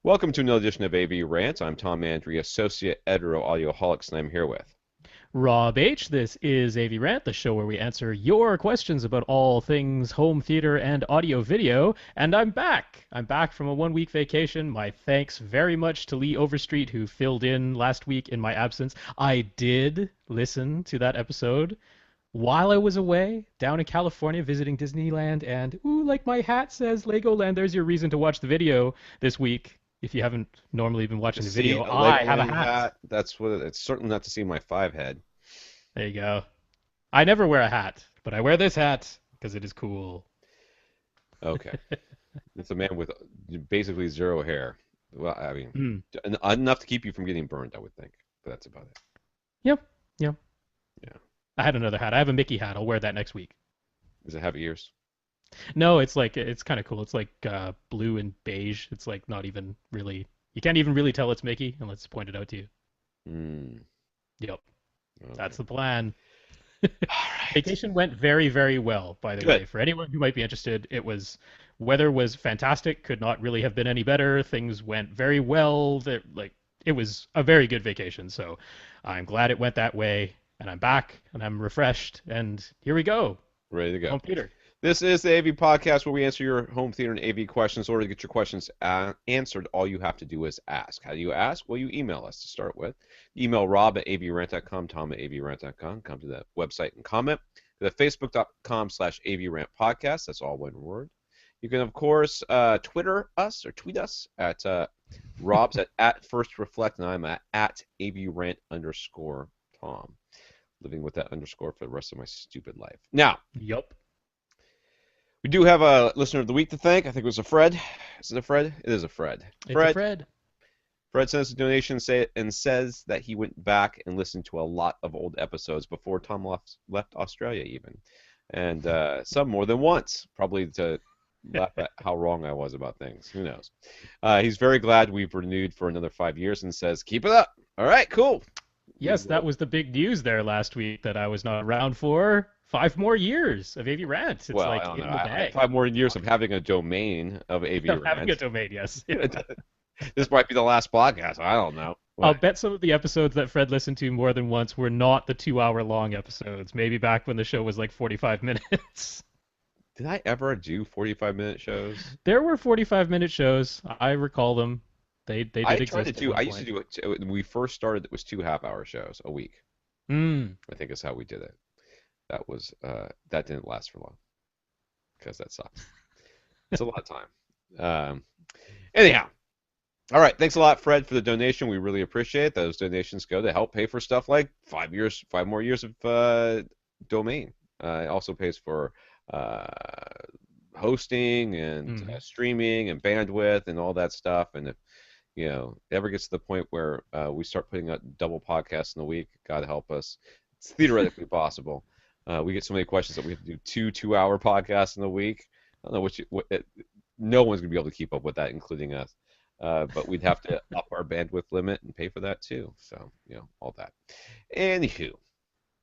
Welcome to another edition of AV Rant. I'm Tom Andrea, Associate Editor of Audioholics, and I'm here with. Rob H. This is AV Rant, the show where we answer your questions about all things home theater and audio video. And I'm back. I'm back from a 1 week vacation. My thanks very much to Lee Overstreet, who filled in last week in my absence. I did listen to that episode while I was away down in California visiting Disneyland. And, ooh, like my hat says, Legoland, there's your reason to watch the video this week. If you haven't normally been To watching the see video, a I have a Legoland hat. hat, that's what it's certainly not to see my five head. There you go. I never wear a hat, but I wear this hat because it is cool. Okay. It's a man with basically zero hair. Well, I mean, Mm. enough to keep you from getting burned, I would think. But that's about it. Yep, yep. Yeah. I had another hat. I have a Mickey hat. I'll wear that next week. Does it have ears? No, it's kind of cool. It's like blue and beige. It's like not even really. You can't even really tell it's Mickey unless it's pointed out to you. Hmm. Yep, Okay. that's the plan. All right. Vacation went very, very well, by the way. Good. For anyone who might be interested, weather was fantastic. Could not really have been any better. Things went very well. It was a very good vacation. So I'm glad it went that way, and I'm back and I'm refreshed. And here we go. Ready to go. Home theater. This is the AV podcast where we answer your home theater and AV questions. In order to get your questions answered, all you have to do is ask. How do you ask? Well, you email us to start with. Email Rob at avrant.com, Tom at avrant.com. Come to the website and comment. To the facebook.com/avrantpodcast. That's all one word. You can, of course, Twitter us or tweet us at Rob's at First Reflect, and I'm at avrant_Tom. Living with that underscore for the rest of my stupid life. Now, Yup. we do have a listener of the week to thank. I think it was a Fred. Is it a Fred? It is a Fred. It's a Fred. Fred. Fred sent us a donation and says that he went back and listened to a lot of old episodes before Tom left Australia even. And some more than once, probably to laugh at how wrong I was about things. Who knows? He's very glad we've renewed for another 5 years and says, keep it up. All right, cool. We Yes, that will. was the big news there last week that I was not around for 5 more years of AV Rant. It's Well, I like don't know. in the I have bag. 5 more years of having a domain of AV Of having a Rant. domain, yes. This might be the last podcast. I don't know. I'll What? bet some of the episodes that Fred listened to more than once were not the 2 hour long episodes. Maybe back when the show was like 45 minutes. Did I ever do 45-minute shows? There were 45-minute shows. I recall them. They I did tried to exist at do. one I used to point. do it when we first started. It was 2 half-hour shows a week. Mm. I think is how we did it. That was that didn't last for long because that sucks. It's a lot of time. Um, anyhow, all right. Thanks a lot, Fred, for the donation. We really appreciate it. Those donations go to help pay for stuff like 5 years, 5 more years of domain. It also pays for uh, hosting and Hmm. streaming and bandwidth and all that stuff. And if it ever gets to the point where we start putting out double podcasts in a week, God help us, it's theoretically possible. We get so many questions that we have to do two-hour podcasts in a week. I don't know no one's gonna be able to keep up with that, including us. But we'd have to up our bandwidth limit and pay for that too. So, all that. Anywho,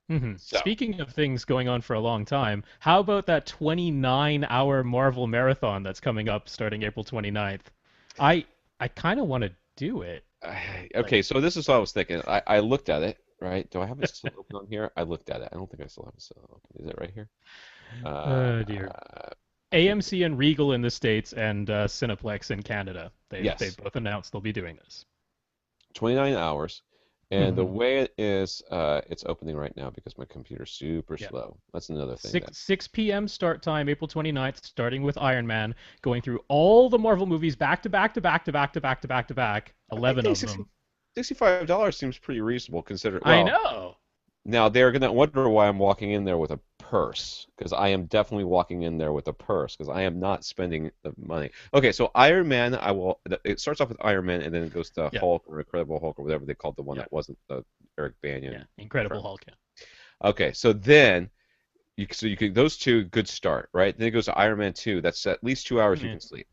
Hmm. so Speaking of things going on for a long time, how about that 29-hour Marvel marathon that's coming up starting April 29th? I I kind of want to do it. Like, okay, so this is what I was thinking. I looked at it, right? Do I have it still open on here? I looked at it. I don't think I still have it still open. Is it right here? Uh, oh dear. AMC and Regal in the States and Cineplex in Canada. They've yes, both announced they'll be doing this. 29 hours. And the Hmm. way it is, it's opening right now because my computer's super Yeah. slow. That's another thing that 6 p.m. start time, April 29th, starting with Iron Man, going through all the Marvel movies back to back to back to back to back to back to back, I think 11 of them. $65 seems pretty reasonable considering. I Well, know. now they're gonna wonder why I'm walking in there with a purse because I am definitely walking in there with a purse because I am not spending the money. Okay, so Iron Man, It starts off with Iron Man and then it goes to Yeah. Hulk or Incredible Hulk or whatever they called the one Yeah. that wasn't the Eric Yeah. Banion. Incredible Hulk. Yeah. Okay, so then you could those two good start, right? Then it goes to Iron Man 2. That's at least 2 hours you Yeah. can sleep.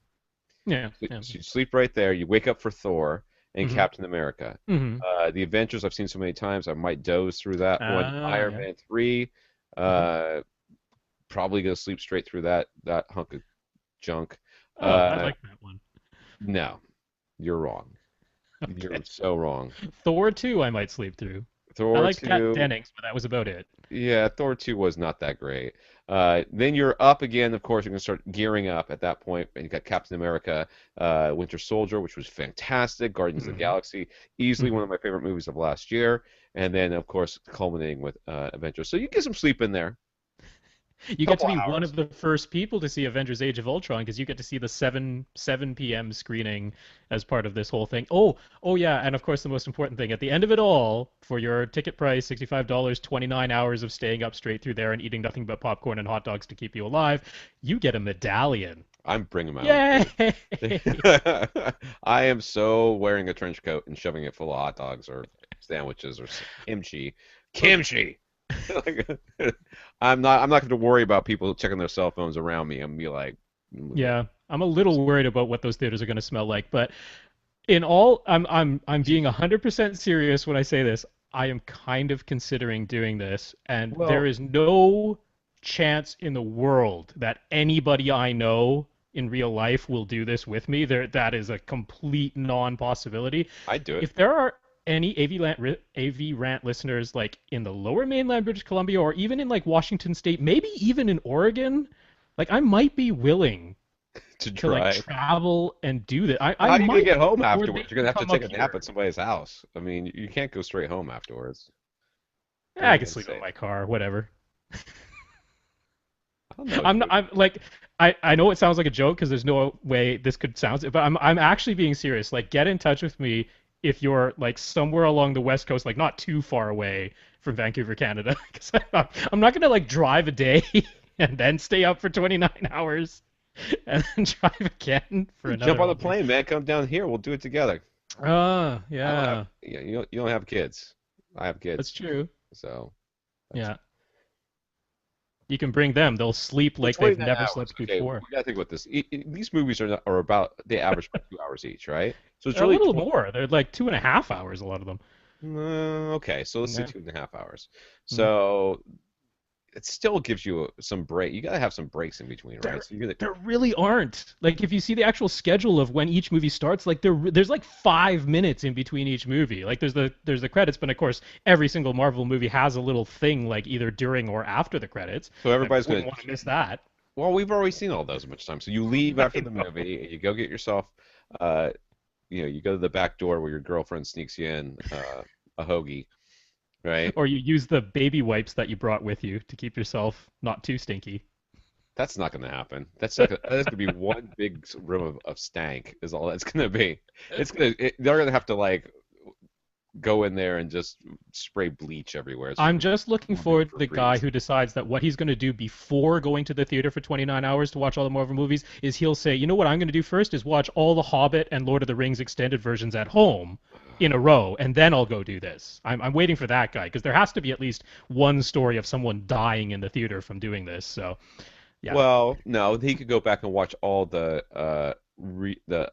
Yeah. Yeah. So you sleep right there. You wake up for Thor and Hmm. Captain America. Hmm. The Avengers I've seen so many times I might doze through that one. Ah, Iron yeah. Man 3, Hmm. uh, probably gonna sleep straight through that hunk of junk. Oh, I Uh, like that one. no. You're wrong. Okay. You're so wrong. Thor 2 I might sleep through. I Thor liked Kat 2, Dennings, but that was about it. yeah, Thor 2 was not that great. Then you're up again, of course, you're going to start gearing up at that point, and you got Captain America, Winter Soldier, which was fantastic, Guardians of the Hmm. Galaxy, easily one Hmm. of my favorite movies of last year, and then, of course, culminating with Avengers. So you get some sleep in there. You get to Couple be one hours. of the first people to see Avengers: Age of Ultron because you get to see the 7 p.m. screening as part of this whole thing. Oh yeah, and of course the most important thing at the end of it all, for your ticket price, $65, 29 hours of staying up straight through there and eating nothing but popcorn and hot dogs to keep you alive, you get a medallion. I'm bringing my own Yay! food. I am so wearing a trench coat and shoving it full of hot dogs or sandwiches or kimchi. Kimchi! Like, I'm not going to worry about people checking their cell phones around me and be like, Yeah, I'm a little worried about what those theaters are going to smell like, but I'm being 100% serious when I say this. I am kind of considering doing this, and there well, is no chance in the world that anybody I know in real life will do this with me. That is a complete non-possibility. I'd do it. If there are any AV Rant listeners like in the Lower Mainland, British Columbia, or even in like Washington State, maybe even in Oregon, like I might be willing To to like try. travel and do that. I How are you going to might, get home or they afterwards? You're going can to have to come take up a nap here. at somebody's house. I mean, you can't go straight home afterwards. For I can heaven's sleep in sake. my car, whatever. I don't know, I'm not, dude. I'm like I know it sounds like a joke because there's no way this could sound, but I'm actually being serious. Like, get in touch with me if you're like somewhere along the west coast, like not too far away from Vancouver, Canada, because I'm not gonna like drive a day and then stay up for 29 hours and then drive again for Jump another on the almost. plane, man. Come down here. We'll do it together. I don't have. Yeah, Yeah, you don't have kids. I have that's kids, true. so that's Yeah, you can bring them. They'll sleep for like they've 29 never hours. slept Okay, we before. gotta think about this. These movies are about they average about 2 hours each, right? So it's They're a really little 20. more. They're like 2.5 hours, a lot of them. Okay, so let's say Yeah. 2.5 hours. Mm. So it still gives you some break. You gotta have some breaks in between, right? There, So you're gonna. there really aren't. Like, if you see the actual schedule of when each movie starts, like there's like 5 minutes in between each movie. Like there's the credits, but of course every single Marvel movie has a little thing like either during or after the credits. So I everybody's wouldn't gonna. want to miss that. Well, we've already seen all those a bunch of times. So you leave after I the know. movie, and you go get yourself. Uh, you go to the back door where your girlfriend sneaks you in a hoagie, right? Or you use the baby wipes that you brought with you to keep yourself not too stinky. That's not going to happen. That's going to be one big room of stank. Is all that's going to be. They're going to have to like go in there and just spray bleach everywhere. So you I'm can just looking move in forward to for the guy freeze. who decides that what he's going to do before going to the theater for 29 hours to watch all the Marvel movies is he'll say, you know what I'm going to do first is watch all the Hobbit and Lord of the Rings extended versions at home in a row, and then I'll go do this. I'm waiting for that guy because there has to be at least one story of someone dying in the theater from doing this. So, yeah. Well, no, he could go back and watch all the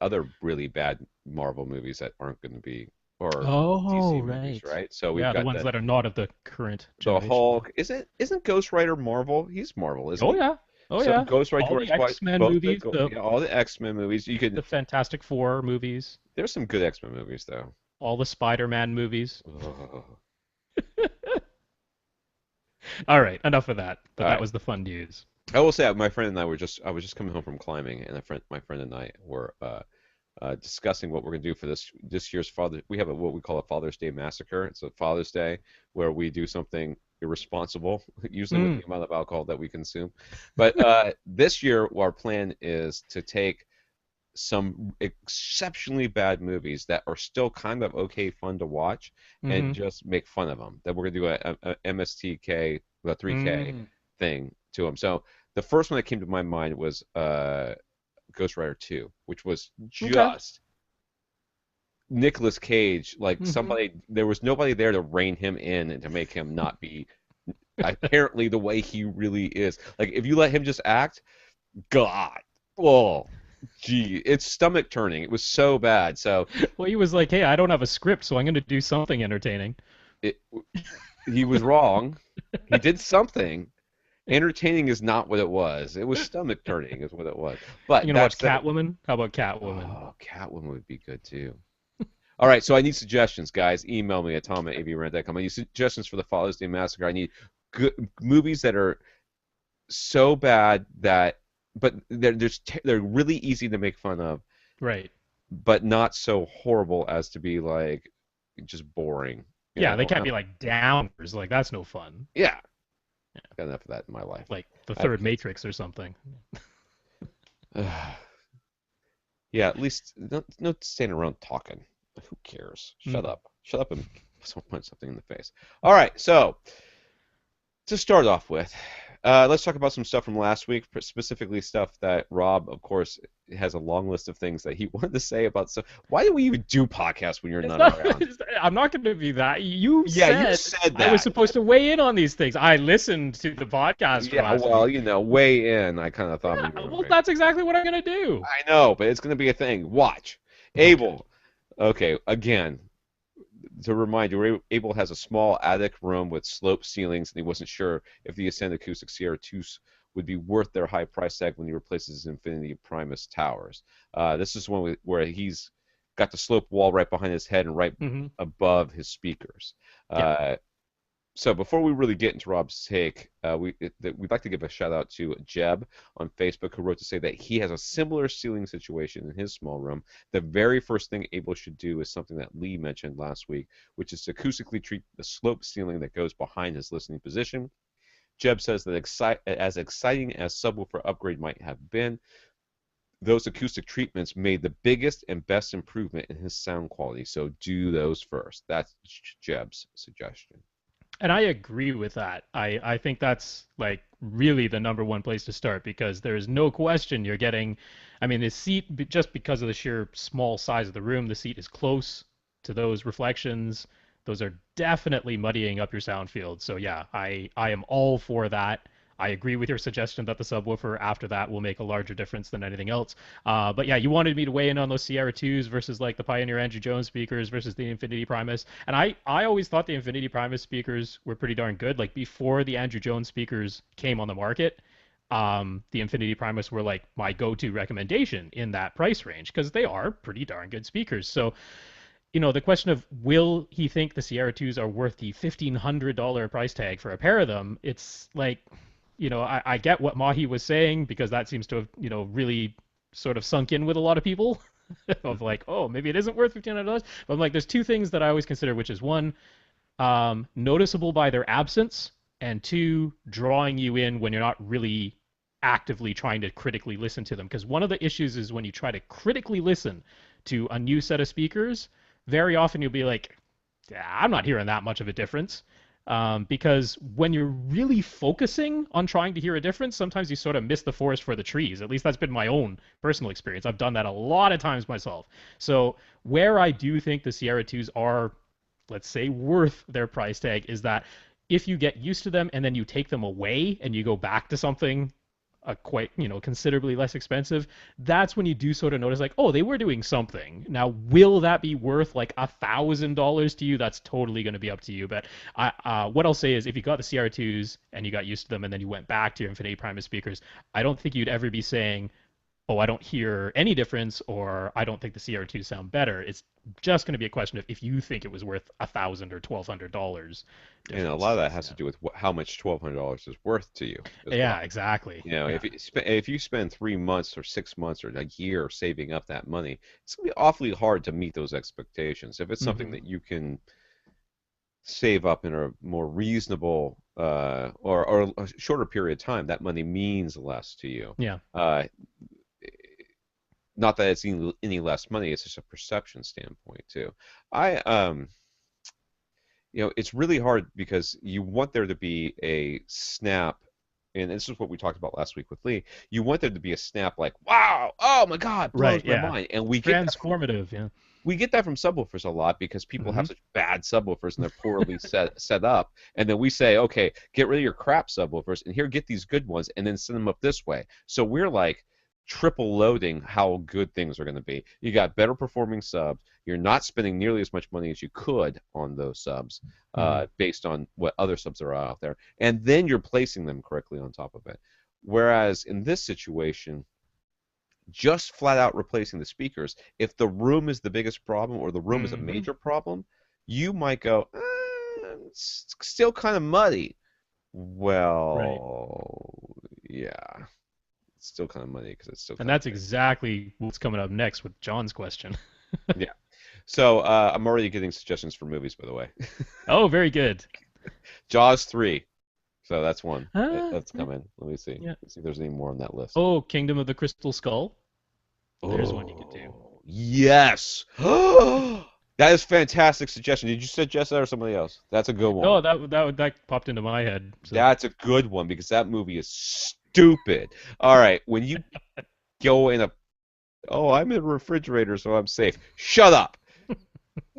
other really bad Marvel movies that aren't going to be or Oh, DC movies, right. right? So we've Yeah, the got ones the that are not of the current the generation. Yeah. Hulk. Isn't Ghost Rider Marvel? He's Marvel, isn't Oh, he? yeah. Oh, So yeah. Ghost Rider, All you the watch X-Men both movies, the yeah, all the X-Men movies. You could. the Fantastic Four movies, There's some good X-Men movies though. all the Spider-Man movies. Ugh. All right, enough of that. All But that right. was the fun news. I will say, my friend and I were just. I was just coming home from climbing, and my friend and I were discussing what we're gonna do for this year's Father. We have what we call a Father's Day massacre. It's a Father's Day where we do something irresponsible, usually with Mm. the amount of alcohol that we consume. But this year, our plan is to take some exceptionally bad movies that are still kind of okay fun to watch and Mm-hmm. just make fun of them. That we're gonna do a MSTK, a 3K Mm. thing to them. So the first one that came to my mind was Ghost Rider 2, which was Okay. just Nicolas Cage. Like Mm-hmm. there was nobody there to rein him in and to make him not be apparently the way he really is. Like if you let him just act, God, oh, gee, it's stomach turning. It was so bad. So Well, he was like, "Hey, I don't have a script, so I'm going to do something entertaining." it, he was wrong. He did something. Entertaining is not what it was. It was stomach turning, is what it was. But You gonna that watch said, Catwoman? How about Catwoman? oh, Catwoman would be good too. All right, so I need suggestions, guys. Email me at tom@avrant.com. I need suggestions for the Father's Day Massacre. I need good movies that are so bad that, but they're really easy to make fun of, Right. but not so horrible as to be like just boring. You Yeah, they know? can't be like downers. Like that's no fun. Yeah, got enough of that in my life. Like the I have third kids. Matrix or something. Yeah, at least no standing around talking. Who cares? Shut Mm. up. Shut up and punch something in the face. All right, so to start off with, let's talk about some stuff from last week, specifically stuff that Rob, of course, has a long list of things that he wanted to say about stuff. Why do we even do podcasts when you're It's not not. around? I'm not going to be that. You Yeah, you said said I was that. supposed to weigh in on these things. I listened to the podcast from Yeah, last well, week. weigh in. I kind of thought maybe Yeah, we were well, right. that's exactly what I'm going to do. I know, but it's going to be a thing. Watch. Okay. Abel. Okay, again, to remind you, Abel has a small attic room with sloped ceilings, and he wasn't sure if the Ascend Acoustic CR2s would be worth their high price tag when he replaces his Infinity Primus towers. This is one where he's got the sloped wall right behind his head and right Hmm. above his speakers. Yeah. Uh, so before we really get into Rob's take, we'd like to give a shout out to Jeb on Facebook, who wrote to say that he has a similar ceiling situation in his small room. The very first thing Abel should do is something that Lee mentioned last week, which is to acoustically treat the sloped ceiling that goes behind his listening position. Jeb says that as exciting as subwoofer upgrade might have been, those acoustic treatments made the biggest and best improvement in his sound quality. So do those first. That's Jeb's suggestion. And I agree with that. I think that's like really the number one place to start because there's no question you're getting. I mean, the seat, just because of the sheer small size of the room, the seat is close to those reflections. Those are definitely muddying up your sound field. So yeah, I am all for that. I agree with your suggestion that the subwoofer after that will make a larger difference than anything else. But yeah, you wanted me to weigh in on those Sierra 2s versus like the Pioneer Andrew Jones speakers versus the Infinity Primus. And I always thought the Infinity Primus speakers were pretty darn good. Like before the Andrew Jones speakers came on the market, the Infinity Primus were like my go-to recommendation in that price range because they are pretty darn good speakers. So the question of will he think the Sierra 2s are worth the $1,500 price tag for a pair of them, it's like, I get what Mahi was saying because that seems to have, really sort of sunk in with a lot of people of like, oh, maybe it isn't worth $1,500. But I'm like, there's two things that I always consider, which is one, noticeable by their absence, and two, drawing you in when you're not really actively trying to critically listen to them. Because one of the issues is when you try to critically listen to a new set of speakers, very often you'll be like, yeah, I'm not hearing that much of a difference. Because when you're really focusing on trying to hear a difference, sometimes you sort of miss the forest for the trees. At least that's been my own personal experience. I've done that a lot of times myself. So where I do think the Sierra 2s are, let's say, worth their price tag is that if you get used to them and then you take them away and you go back to something quite, considerably less expensive, that's when you do sort of notice like, oh, they were doing something. Now, will that be worth like $1,000 to you? That's totally going to be up to you. But what I'll say is if you got the CR2s and you got used to them and then you went back to your Infinity Primus speakers, I don't think you'd ever be saying, oh, I don't hear any difference, or I don't think the CR2s sound better. It's just going to be a question of if you think it was worth $1,000 or $1,200 And a lot of difference. that has to do with how much $1,200 is worth to you as Yeah, well. exactly. Yeah. If you spend 3 months or 6 months or a year saving up that money, it's gonna be awfully hard to meet those expectations. If it's something Hmm. that you can save up in a more reasonable or a shorter period of time, that money means less to you. Yeah. Uh, Not that it's any less money; it's just a perception standpoint too. I it's really hard because you want there to be a snap, and this is what we talked about last week with Lee. You want there to be a snap like, wow, oh my God, blows Right. my Yeah. mind. And Transformative. Yeah. we get that from subwoofers a lot because people Hmm. have such bad subwoofers and they're poorly set up. And then we say, okay, get rid of your crap subwoofers and here, get these good ones and then send them up this way. So we're like, triple loading how good things are going to be. You got better performing subs. You're not spending nearly as much money as you could on those subs, based on what other subs are out there, and then you're placing them correctly on top of it. Whereas in this situation, just flat out replacing the speakers, if the room is the biggest problem or the room is a major problem, you might go, it's still kind of muddy. Right. Well, yeah, it's still kind of muddy because it's still And kind of that's exactly what's coming up next with John's question. yeah. So I'm already getting suggestions for movies, by the way. Oh, very good. Jaws 3. So that's one. That's Yeah, coming. Let me see. yeah. Let's see if there's any more on that list. Oh, Kingdom of the Crystal Skull. There's one you could do. Oh, yes. That is fantastic suggestion. Did you suggest that or somebody else? That's a good one. No, that popped into my head. So That's a good one because that movie is stupid. All right, when you go in a, oh, I'm in a refrigerator, so I'm safe. Shut up.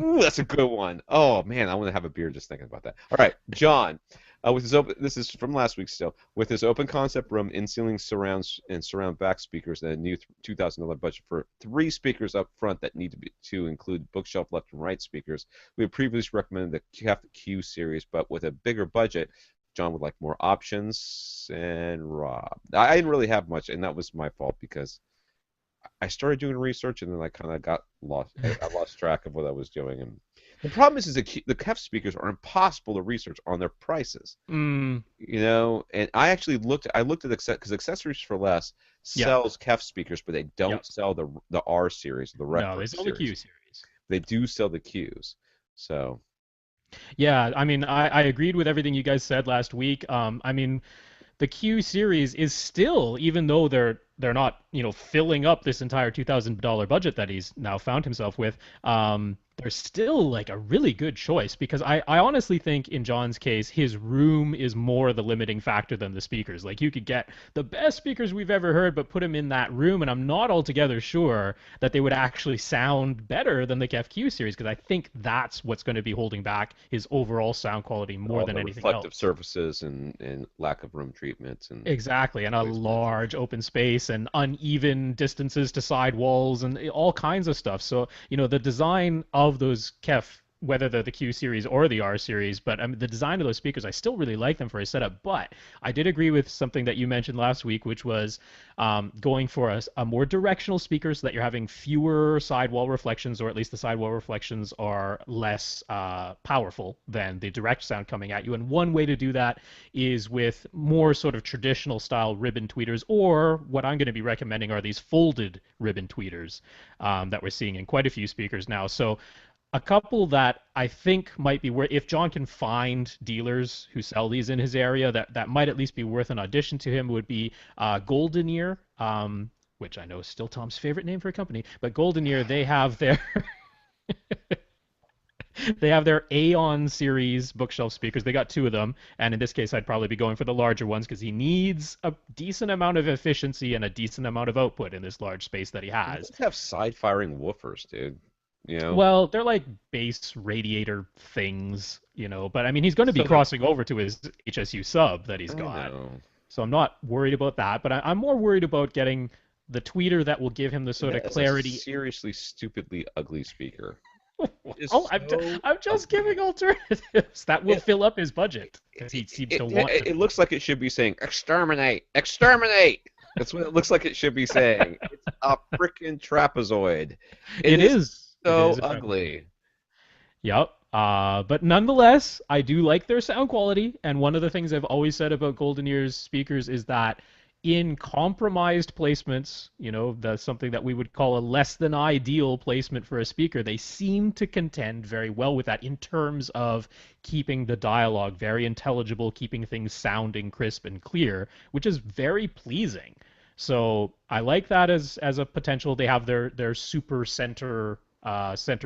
Ooh, that's a good one. Oh man, I want to have a beer just thinking about that. All right, John, with his open, this is from last week still. With his open concept room, in-ceiling surrounds and surround back speakers, and a new $2,000 budget for 3 speakers up front that need to include bookshelf left and right speakers, we had previously recommended the Q series, but with a bigger budget, John would like more options. And Rob, I didn't really have much, and that was my fault because I started doing research and then I kind of got lost. I lost track of what I was doing. And the problem is the KEF speakers are impossible to research on their prices. mm, You know, and I actually looked. I looked at because Accessories for Less yeah, sells KEF speakers, but they don't yep. sell the R series, the No, they reference sell the series. Q series. They do sell the Qs. So Yeah, I mean, I agreed with everything you guys said last week. I mean, the Q series is still, even though they're not, filling up this entire $2,000 budget that he's now found himself with, they're still like a really good choice because I honestly think in John's case, his room is more the limiting factor than the speakers. Like you could get the best speakers we've ever heard, but put him in that room, and I'm not altogether sure that they would actually sound better than the KEF-Q series because I think that's what's going to be holding back his overall sound quality more all than the anything reflective else. surfaces and lack of room treatments and Exactly, and a placement. large open space and uneven distances to side walls and all kinds of stuff. So, the design of those KEF, whether they're the Q series or the R series, but I mean, the design of those speakers, I still really like them for a setup. But I did agree with something that you mentioned last week, which was going for a more directional speaker so that you're having fewer sidewall reflections, or at least the sidewall reflections are less powerful than the direct sound coming at you. And one way to do that is with more sort of traditional style ribbon tweeters, or what I'm going to be recommending are these folded ribbon tweeters that we're seeing in quite a few speakers now. So a couple that I think might be worth, if John can find dealers who sell these in his area, that might at least be worth an audition to him, would be Golden Ear, which I know is still Tom's favorite name for a company, but Golden Ear, they have their they have their Aeon series bookshelf speakers. They got 2 of them, and in this case, I'd probably be going for the larger ones because he needs a decent amount of efficiency and a decent amount of output in this large space that he He has. does have side-firing woofers, dude. You know? Well, they're like base radiator things, but I mean, he's going to be So crossing over to his HSU sub that he's I got. know. So I'm not worried about that, but I'm more worried about getting the tweeter that will give him the sort of That is a clarity. seriously stupidly ugly speaker. It is Oh, so I'm just ugly. giving alternatives that will It, fill up his budget because he seems to want to. it looks like it should be saying exterminate, exterminate. That's what it looks like it should be saying. It's a freaking trapezoid. It It is is. It so is a trapezoid. ugly. Yep. But nonetheless, I do like their sound quality. And one of the things I've always said about Golden Ear's speakers is that in compromised placements, the something that we would call a less than ideal placement for a speaker, they seem to contend very well with that in terms of keeping the dialogue very intelligible, keeping things sounding crisp and clear, which is very pleasing. So I like that as a potential. They have their super center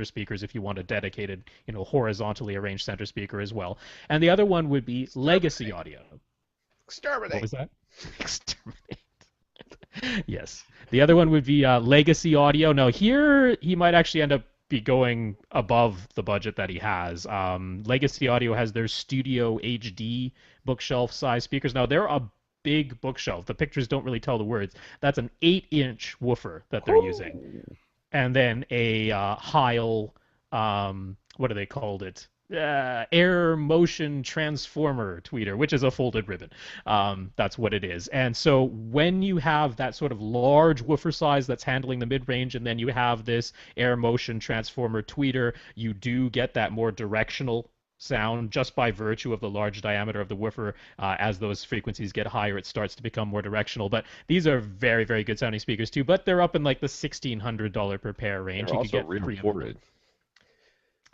speakers if you want a dedicated, horizontally arranged center speaker as well. And the other one would be legacy Exterminate, audio. What exterminate. was that? Exterminate. Yes. The other one would be legacy audio. Now here he might actually end up be going above the budget that he has. Legacy Audio has their Studio HD bookshelf size speakers. Now they're a big bookshelf. The pictures don't really tell the words. That's an 8-inch woofer that they're using, Whoo! and then a Heil, what do they called it? Air motion transformer tweeter, which is a folded ribbon. That's what it is. And so when you have that sort of large woofer size that's handling the mid range, and then you have this air motion transformer tweeter, you do get that more directional sound just by virtue of the large diameter of the woofer. As those frequencies get higher, it starts to become more directional. But these are very, very good sounding speakers too. But they're up in like the $1,600 per pair range. They're You could also get preamp. re-recorded.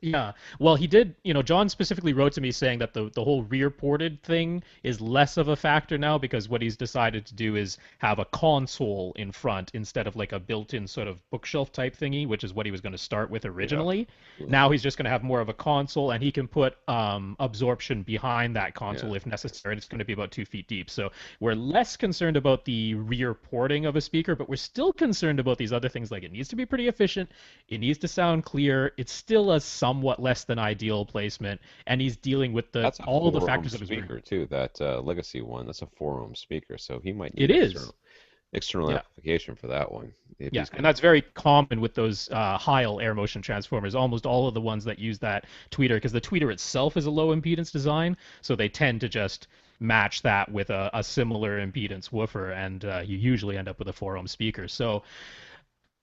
Yeah. Well, he did, John specifically wrote to me saying that the whole rear ported thing is less of a factor now because what he's decided to do is have a console in front instead of like a built-in sort of bookshelf type thingy, which is what he was going to start with Yeah. originally. Mhm. Now he's just going to have more of a console and he can put absorption behind that Yeah. console if necessary. And it's going to be about 2 feet deep. So we're less concerned about the rear porting of a speaker, but we're still concerned about these other things like it needs to be pretty efficient. It needs to sound clear. It's still a somewhat less than ideal placement, and he's dealing with That's a all the 4 ohm factors of his room. speaker too. That Legacy one. That's a 4 ohm speaker, so he might It need is, external yeah, amplification for that one if yeah, he's and gonna. that's very common with those Heil air motion transformers. Almost all of the ones that use that tweeter, because the tweeter itself is a low impedance design, so they tend to just match that with a similar impedance woofer, and you usually end up with a 4 ohm speaker. So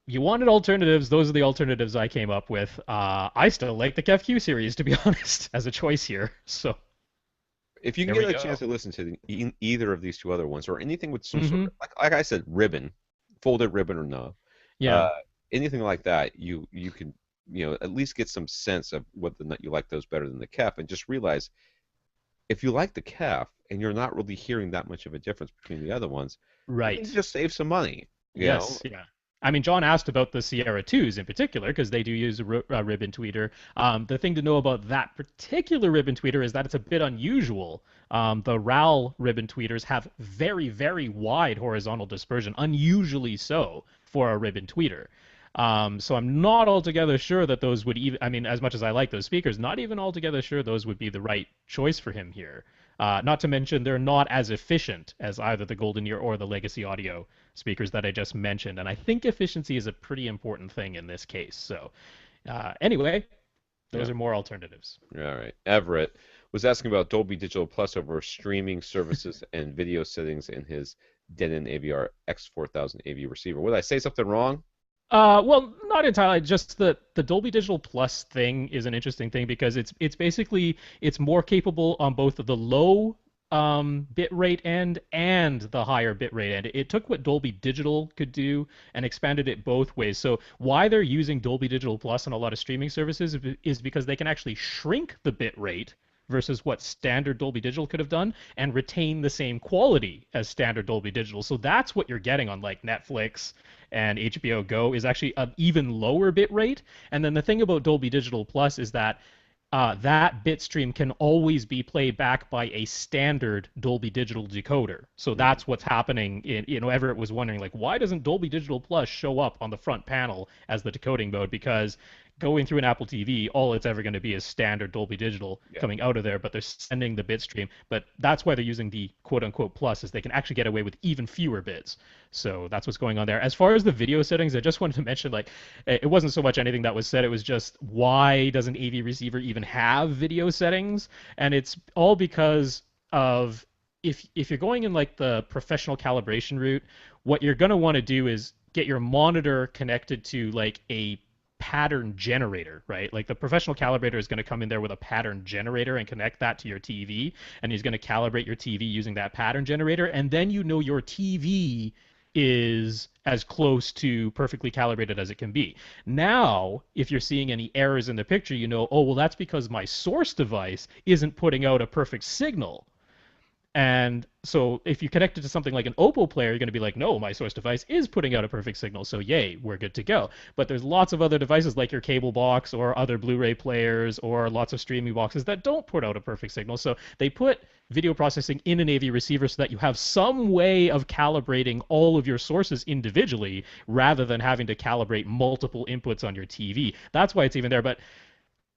you wanted alternatives. Those are the alternatives I came up with. I still like the KEF-Q series, to be honest, as a choice here. So If you can there we get a chance go. to listen to either of these two other ones, or anything with some sort Hmm. of like I said, ribbon, folded ribbon or no, Yeah. uh, anything like that, you can at least get some sense of whether or not you like those better than the KEF, and just realize if you like the KEF and you're not really hearing that much of a difference between the other ones, you can Right. just save some money. You know, Yes. Yeah. I mean, John asked about the Sierra 2s in particular because they do use a ribbon tweeter. The thing to know about that particular ribbon tweeter is that it's a bit unusual. The RAL ribbon tweeters have very, very wide horizontal dispersion, unusually so for a ribbon tweeter. So I'm not altogether sure that those would even, I mean, as much as I like those speakers, not even altogether sure those would be the right choice for him here. Not to mention they're not as efficient as either the Golden Ear or the Legacy Audio speakers that I just mentioned. And I think efficiency is a pretty important thing in this case. So anyway, those yeah. are more alternatives. All right. Everett was asking about Dolby Digital Plus over streaming services and video settings in his Denon AVR X4000 AV receiver. Would I say something wrong? Well, not entirely. Just the Dolby Digital Plus thing is an interesting thing because it's basically it's more capable on both the low bit rate end and the higher bit rate end. It took what Dolby Digital could do and expanded it both ways. So why they're using Dolby Digital Plus on a lot of streaming services is because they can actually shrink the bit rate versus what standard Dolby Digital could have done and retain the same quality as standard Dolby Digital. So that's what you're getting on like Netflix and HBO Go is actually an even lower bit rate. And then the thing about Dolby Digital Plus is that that bit stream can always be played back by a standard Dolby Digital decoder. So Mhm. that's what's happening. Everett was wondering, like, why doesn't Dolby Digital Plus show up on the front panel as the decoding mode? Because going through an Apple TV, all it's ever going to be is standard Dolby Digital Yeah. coming out of there, but they're sending the bit stream. But that's why they're using the quote unquote plus, is they can actually get away with even fewer bits. So that's what's going on there. As far as the video settings, I just wanted to mention, like, it wasn't so much anything that was said. It was just, why does an AV receiver even have video settings? And it's all because of if you're going in like the professional calibration route, what you're going to want to do is get your monitor connected to like a pattern generator, right? Like the professional calibrator is going to come in there with a pattern generator and connect that to your TV, and he's going to calibrate your TV using that pattern generator, and then your TV is as close to perfectly calibrated as it can be. Now, if you're seeing any errors in the picture, oh, well, that's because my source device isn't putting out a perfect signal. And so if you connect it to something like an Oppo player, you're going to be like, no, my source device is putting out a perfect signal. So yay, we're good to go. But there's lots of other devices like your cable box or other Blu-ray players or lots of streaming boxes that don't put out a perfect signal. So they put video processing in an AV receiver so that you have some way of calibrating all of your sources individually rather than having to calibrate multiple inputs on your TV. That's why it's even there. But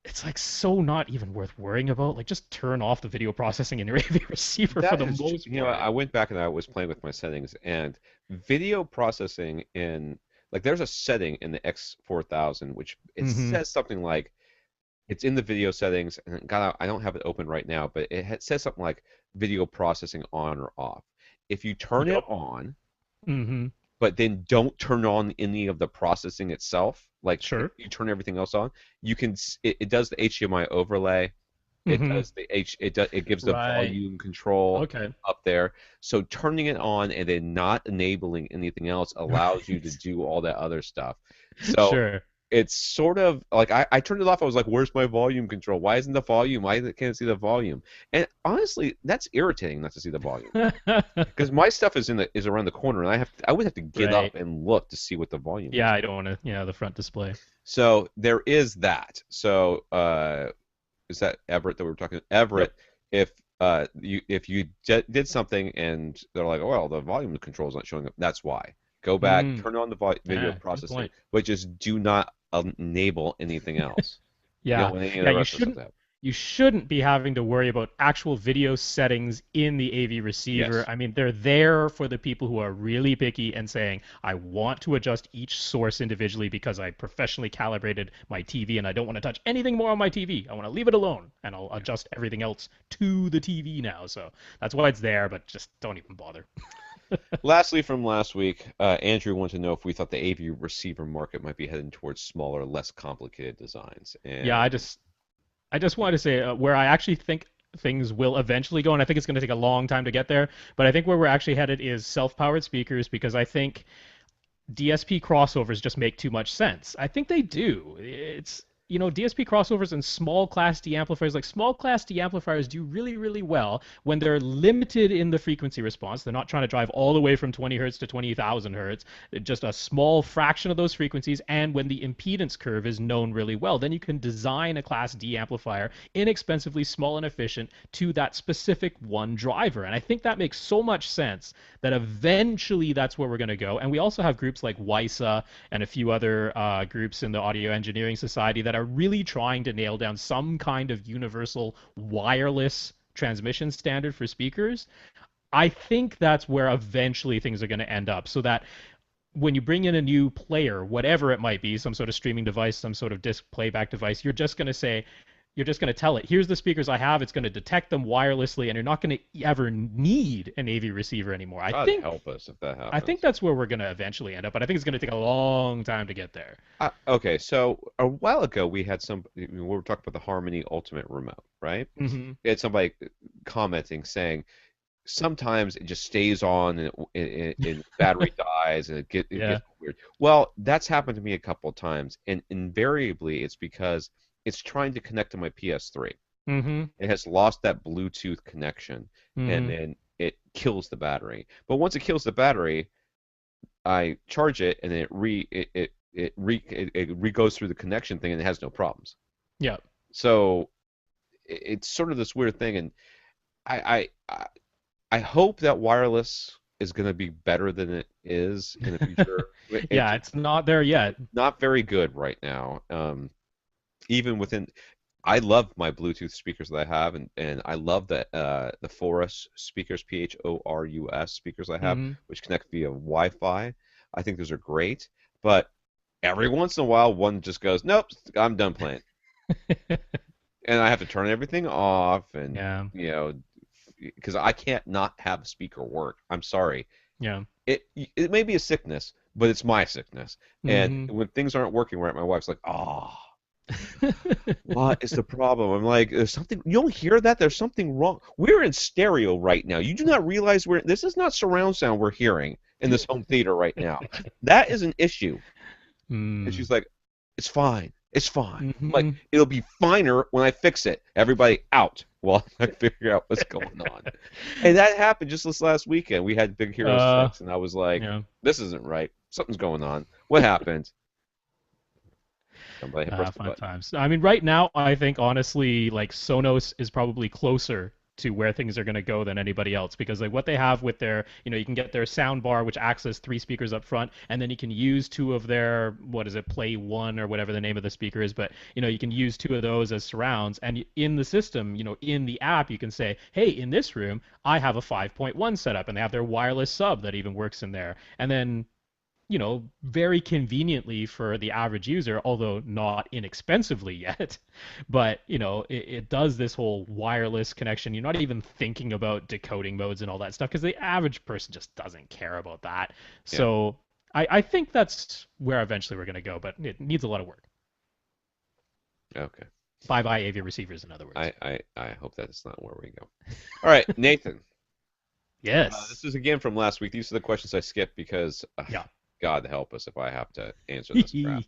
it's like so not even worth worrying about. Like just turn off the video processing in your AV receiver for That the is, most part. I went back and I was playing with my settings, and video processing in, like, there's a setting in the X4000 which it Mm-hmm. says something like, it's in the video settings, and God, I don't have it open right now, but says something like video processing on or off. If you turn it Yep. on, Mm-hmm. but then don't turn on any of the processing itself, like if Sure. you turn everything else on, it does the HDMI overlay. It Mm-hmm. does it gives the Right. volume control Okay. up there. So turning it on and then not enabling anything else allows you to Right. do all that other stuff. So Sure. it's sort of like I turned it off. I was like, "Where's my volume control? Why isn't the volume? Why can't I see the volume?" And honestly, that's irritating not to see the volume because my stuff is around the corner, and I would have to get Right. up and look to see what the volume Yeah, is. I don't want to, the front display. So there is that. So is that Everett that we were talking? Yep. Everett, if you did something and they're like, oh, well, the volume control is not showing up, that's why. Go back, Mm. turn on the video Yeah, good processing, point. but just do not enable anything else. You don't Yeah. want any of Yeah, the rest of the stuff to happen. you shouldn't be having to worry about actual video settings in the AV receiver. Yes. I mean, they're there for the people who are really picky and saying, I want to adjust each source individually because I professionally calibrated my TV and I don't want to touch anything more on my TV. I want to leave it alone and I'll Yeah. adjust everything else to the TV now. So that's why it's there, but just don't even bother. Lastly, from last week, Andrew wanted to know if we thought the AV receiver market might be heading towards smaller, less complicated designs. Yeah, And I just wanted to say where I actually think things will eventually go, and I think it's going to take a long time to get there. But I think where we're actually headed is self-powered speakers because I think DSP crossovers just make too much sense. I think they do. It's DSP crossovers and small class D amplifiers, like small class D amplifiers do really, really well when they're limited in the frequency response. They're not trying to drive all the way from 20 hertz to 20,000 hertz, just a small fraction of those frequencies. And when the impedance curve is known really well, then you can design a class D amplifier inexpensively, small and efficient to that specific one driver. And I think that makes so much sense that eventually that's where we're going to go. And we also have groups like WISA and a few other groups in the Audio Engineering Society that are really trying to nail down some kind of universal wireless transmission standard for speakers. I think that's where eventually things are going to end up so that when you bring in a new player, whatever it might be, some sort of streaming device, some sort of disc playback device, you're just going to tell it, here's the speakers I have. It's going to detect them wirelessly, and you're not going to ever need an AV receiver anymore. God help us if that I think happens. that's where we're going to eventually end up, but I think it's going to take a long time to get there. Okay, so a while ago we were talking about the Harmony Ultimate Remote, right? Mm-hmm. We had somebody commenting saying sometimes it just stays on and battery dies and it Yeah. gets weird. Well, that's happened to me a couple of times, and invariably it's because it's trying to connect to my PS3. Mm-hmm. It has lost that Bluetooth connection, and Mm-hmm. then it kills the battery. But once it kills the battery, I charge it, and then it goes through the connection thing, and it has no problems. Yeah. So it's sort of this weird thing, and I I hope that wireless is going to be better than it is in the future. Yeah, it's not there yet. It's not very good right now. Even within, I love my Bluetooth speakers that I have, and I love the Forus speakers, Phorus speakers I have, Mm-hmm. which connect via Wi-Fi. I think those are great, but every once in a while, one just goes, "Nope, I'm done playing," and I have to turn everything off, and Yeah. you know, because I can't not have a speaker work. I'm sorry. Yeah. It may be a sickness, but it's my sickness, and Mm-hmm. when things aren't working right, my wife's like, "Oh." What is the problem? I'm like, there's something. You don't hear that? There's something wrong. We're in stereo right now. You do not realize this is not surround sound we're hearing in this home theater right now. That is an issue. And Mm. she's like, it's fine. It's fine. I'm like, Mm-hmm. it'll be finer when I fix it. Everybody out while I figure out what's going on. And that happened just this last weekend. We had Big Hero Uh, 6, and I was like, yeah. this isn't right. Something's going on. What happened? Somebody pressed the Fun button. times. I mean, right now, I think honestly, like Sonos is probably closer to where things are going to go than anybody else, because like what they have with their, you can get their sound bar, which acts as three speakers up front, and then you can use two of their, what is it, Play One or whatever the name of the speaker is, but you can use two of those as surrounds, and in the system, in the app, you can say, hey, in this room, I have a 5.1 setup, and they have their wireless sub that even works in there, and then very conveniently for the average user, although not inexpensively yet. But, it does this whole wireless connection. You're not even thinking about decoding modes and all that stuff because the average person just doesn't care about that. Yeah. So I think that's where eventually we're going to go, but it needs a lot of work. Okay. Bye-bye AV receivers, in other words. I hope that's not where we go. All right, Nathan. Yes. This is again from last week. These are the questions I skipped because Yeah. God help us if I have to answer this crap.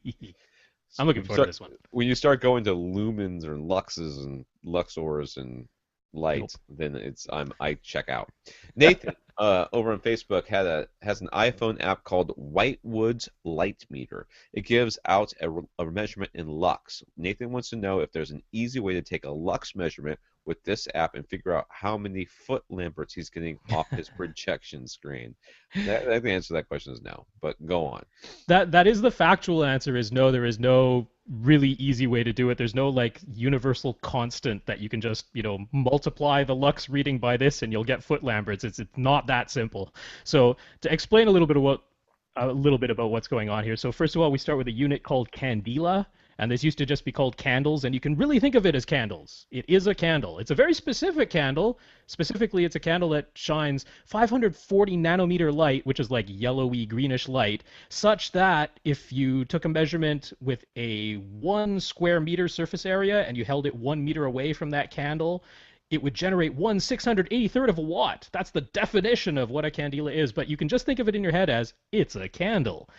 I'm looking forward to this one. When you start going to lumens or luxes and luxors and lights, then I check out. Nathan over on Facebook has an iPhone app called Whitewood's Light Meter. It gives out a measurement in lux. Nathan wants to know if there's an easy way to take a lux measurement with this app and figure out how many foot lamberts he's getting off his projection screen. The answer to that question is no, but go on. That is the factual answer is no. There is no really easy way to do it. There's no like universal constant that you can just multiply the lux reading by this and you'll get foot lamberts. It's not that simple. So to explain a little bit about what's going on here. So first of all, we start with a unit called candela. And this used to just be called candles, and you can really think of it as candles. It is a candle. It's a very specific candle. Specifically, it's a candle that shines 540 nanometer light, which is like yellowy greenish light, such that if you took a measurement with a 1 square meter surface area and you held it 1 meter away from that candle, it would generate 1/683rd of a watt. That's the definition of what a candela is, but you can just think of it in your head as it's a candle.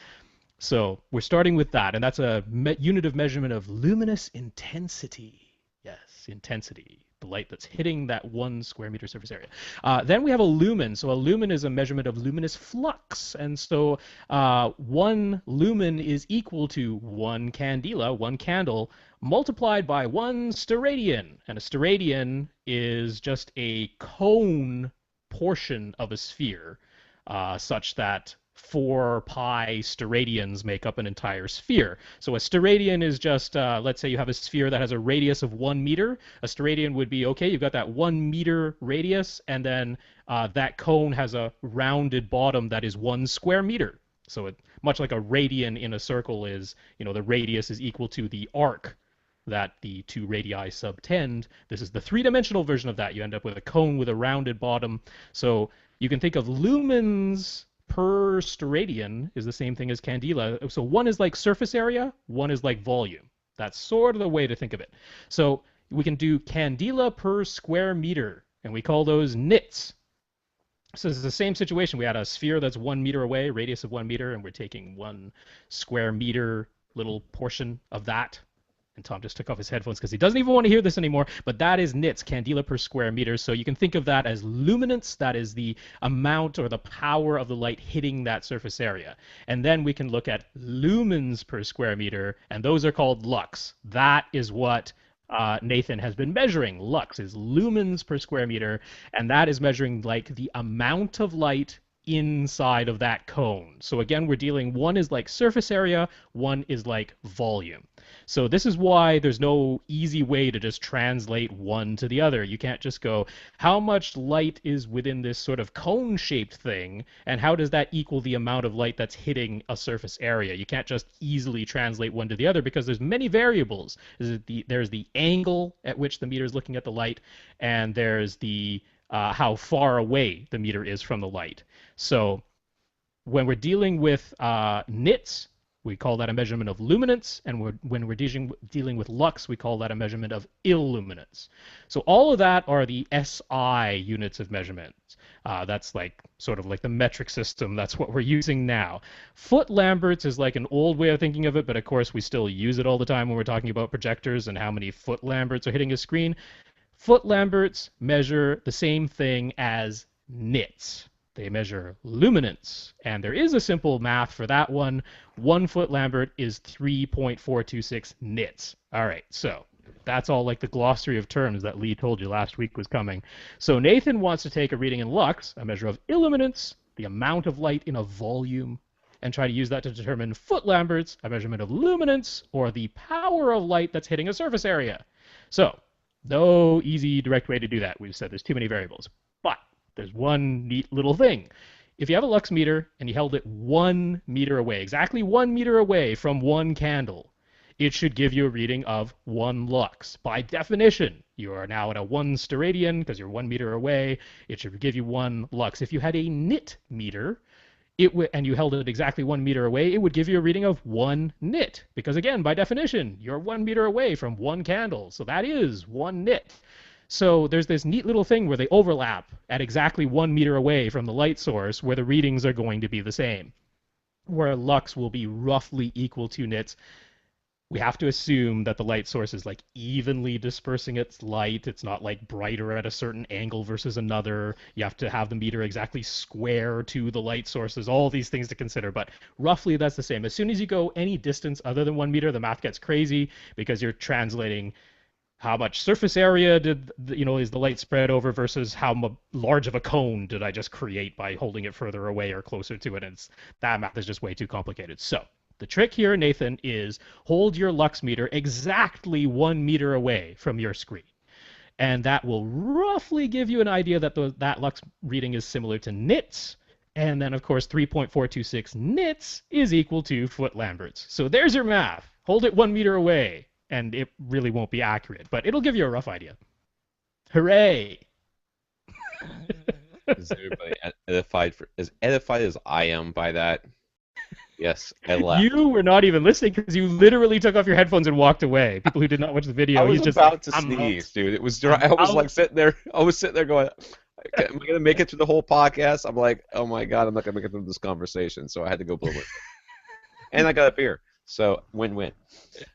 So we're starting with that, and that's a unit of measurement of luminous intensity. Yes, intensity, the light that's hitting that 1 square meter surface area. Then we have a lumen. So a lumen is a measurement of luminous flux, and so 1 lumen is equal to 1 candela, 1 candle, multiplied by 1 steradian. And a steradian is just a cone portion of a sphere, such that 4 pi steradians make up an entire sphere. So a steradian is just, let's say you have a sphere that has a radius of 1 meter. A steradian would be, okay, you've got that 1 meter radius, and then that cone has a rounded bottom that is 1 square meter. So much like a radian in a circle is, the radius is equal to the arc that the 2 radii subtend. This is the 3-dimensional version of that. You end up with a cone with a rounded bottom. So you can think of lumens per steradian is the same thing as candela. So one is like surface area, one is like volume. That's sort of the way to think of it. So we can do candela per square meter, and we call those nits. So it's the same situation. We had a sphere that's 1 meter away, radius of 1 meter, and we're taking 1 square meter little portion of that. And Tom just took off his headphones because he doesn't even want to hear this anymore. But that is nits, candela per square meter. So you can think of that as luminance. That is the amount or the power of the light hitting that surface area. And then we can look at lumens per square meter, and those are called lux. That is what Nathan has been measuring. Lux is lumens per square meter, and that is measuring like the amount of light inside of that cone. So again, we're dealing, one is like surface area, one is like volume. So this is why there's no easy way to just translate one to the other. You can't just go, how much light is within this sort of cone-shaped thing, and how does that equal the amount of light that's hitting a surface area? You can't just easily translate one to the other because there's many variables. There's the angle at which the meter is looking at the light, and there's the how far away the meter is from the light. So when we're dealing with nits, we call that a measurement of luminance, and when we're dealing with lux, we call that a measurement of illuminance. So all of that are the SI units of measurement. That's like sort of like the metric system. That's what we're using now. Foot lamberts is like an old way of thinking of it, but of course we still use it all the time when we're talking about projectors and how many foot lamberts are hitting a screen. Foot lamberts measure the same thing as nits. They measure luminance, and there is a simple math for that one. 1 foot lambert is 3.426 nits. All right, so That's all like the glossary of terms that Lee told you last week was coming. So Nathan wants to take a reading in lux, a measure of illuminance, the amount of light in a volume, and try to use that to determine foot lamberts, a measurement of luminance, or the power of light that's hitting a surface area. So, no easy direct way to do that. We've said there's too many variables. But there's one neat little thing. If you have a lux meter and you held it 1 meter away, exactly 1 meter away from one candle, it should give you a reading of 1 lux. By definition, you are now at a 1 steradian because you're 1 meter away. It should give you 1 lux. If you had a nit meter, and you held it exactly 1 meter away, it would give you a reading of 1 nit. Because again, by definition, you're 1 meter away from one candle. So that is 1 nit. So there's this neat little thing where they overlap at exactly 1 meter away from the light source where the readings are going to be the same. Where lux will be roughly equal to nits. We have to assume that the light source is like evenly dispersing its light. It's not like brighter at a certain angle versus another. You have to have the meter exactly square to the light source. There's all these things to consider, but roughly that's the same. As soon as you go any distance other than 1 meter, the math gets crazy because you're translating how much surface area is the light spread over versus how large of a cone did I just create by holding it further away or closer to it. And that math is just way too complicated. So the trick here, Nathan, is hold your lux meter exactly 1 meter away from your screen. And that will roughly give you an idea that that lux reading is similar to nits. And then, of course, 3.426 nits is equal to foot lamberts. So there's your math. Hold it 1 meter away, and it really won't be accurate, but it'll give you a rough idea. Hooray! Is everybody as edified as I am by that? Yes, I laughed. You were not even listening because you literally took off your headphones and walked away. People who did not watch the video, I was he's just about like, to I'm sneeze, out. dude. It was dry. I was like sitting there. I was sitting there going, "Am I gonna make it through the whole podcast?" I'm like, "Oh my god, I'm not gonna make it through this conversation." So I had to go blow it, and I got a beer. So win-win.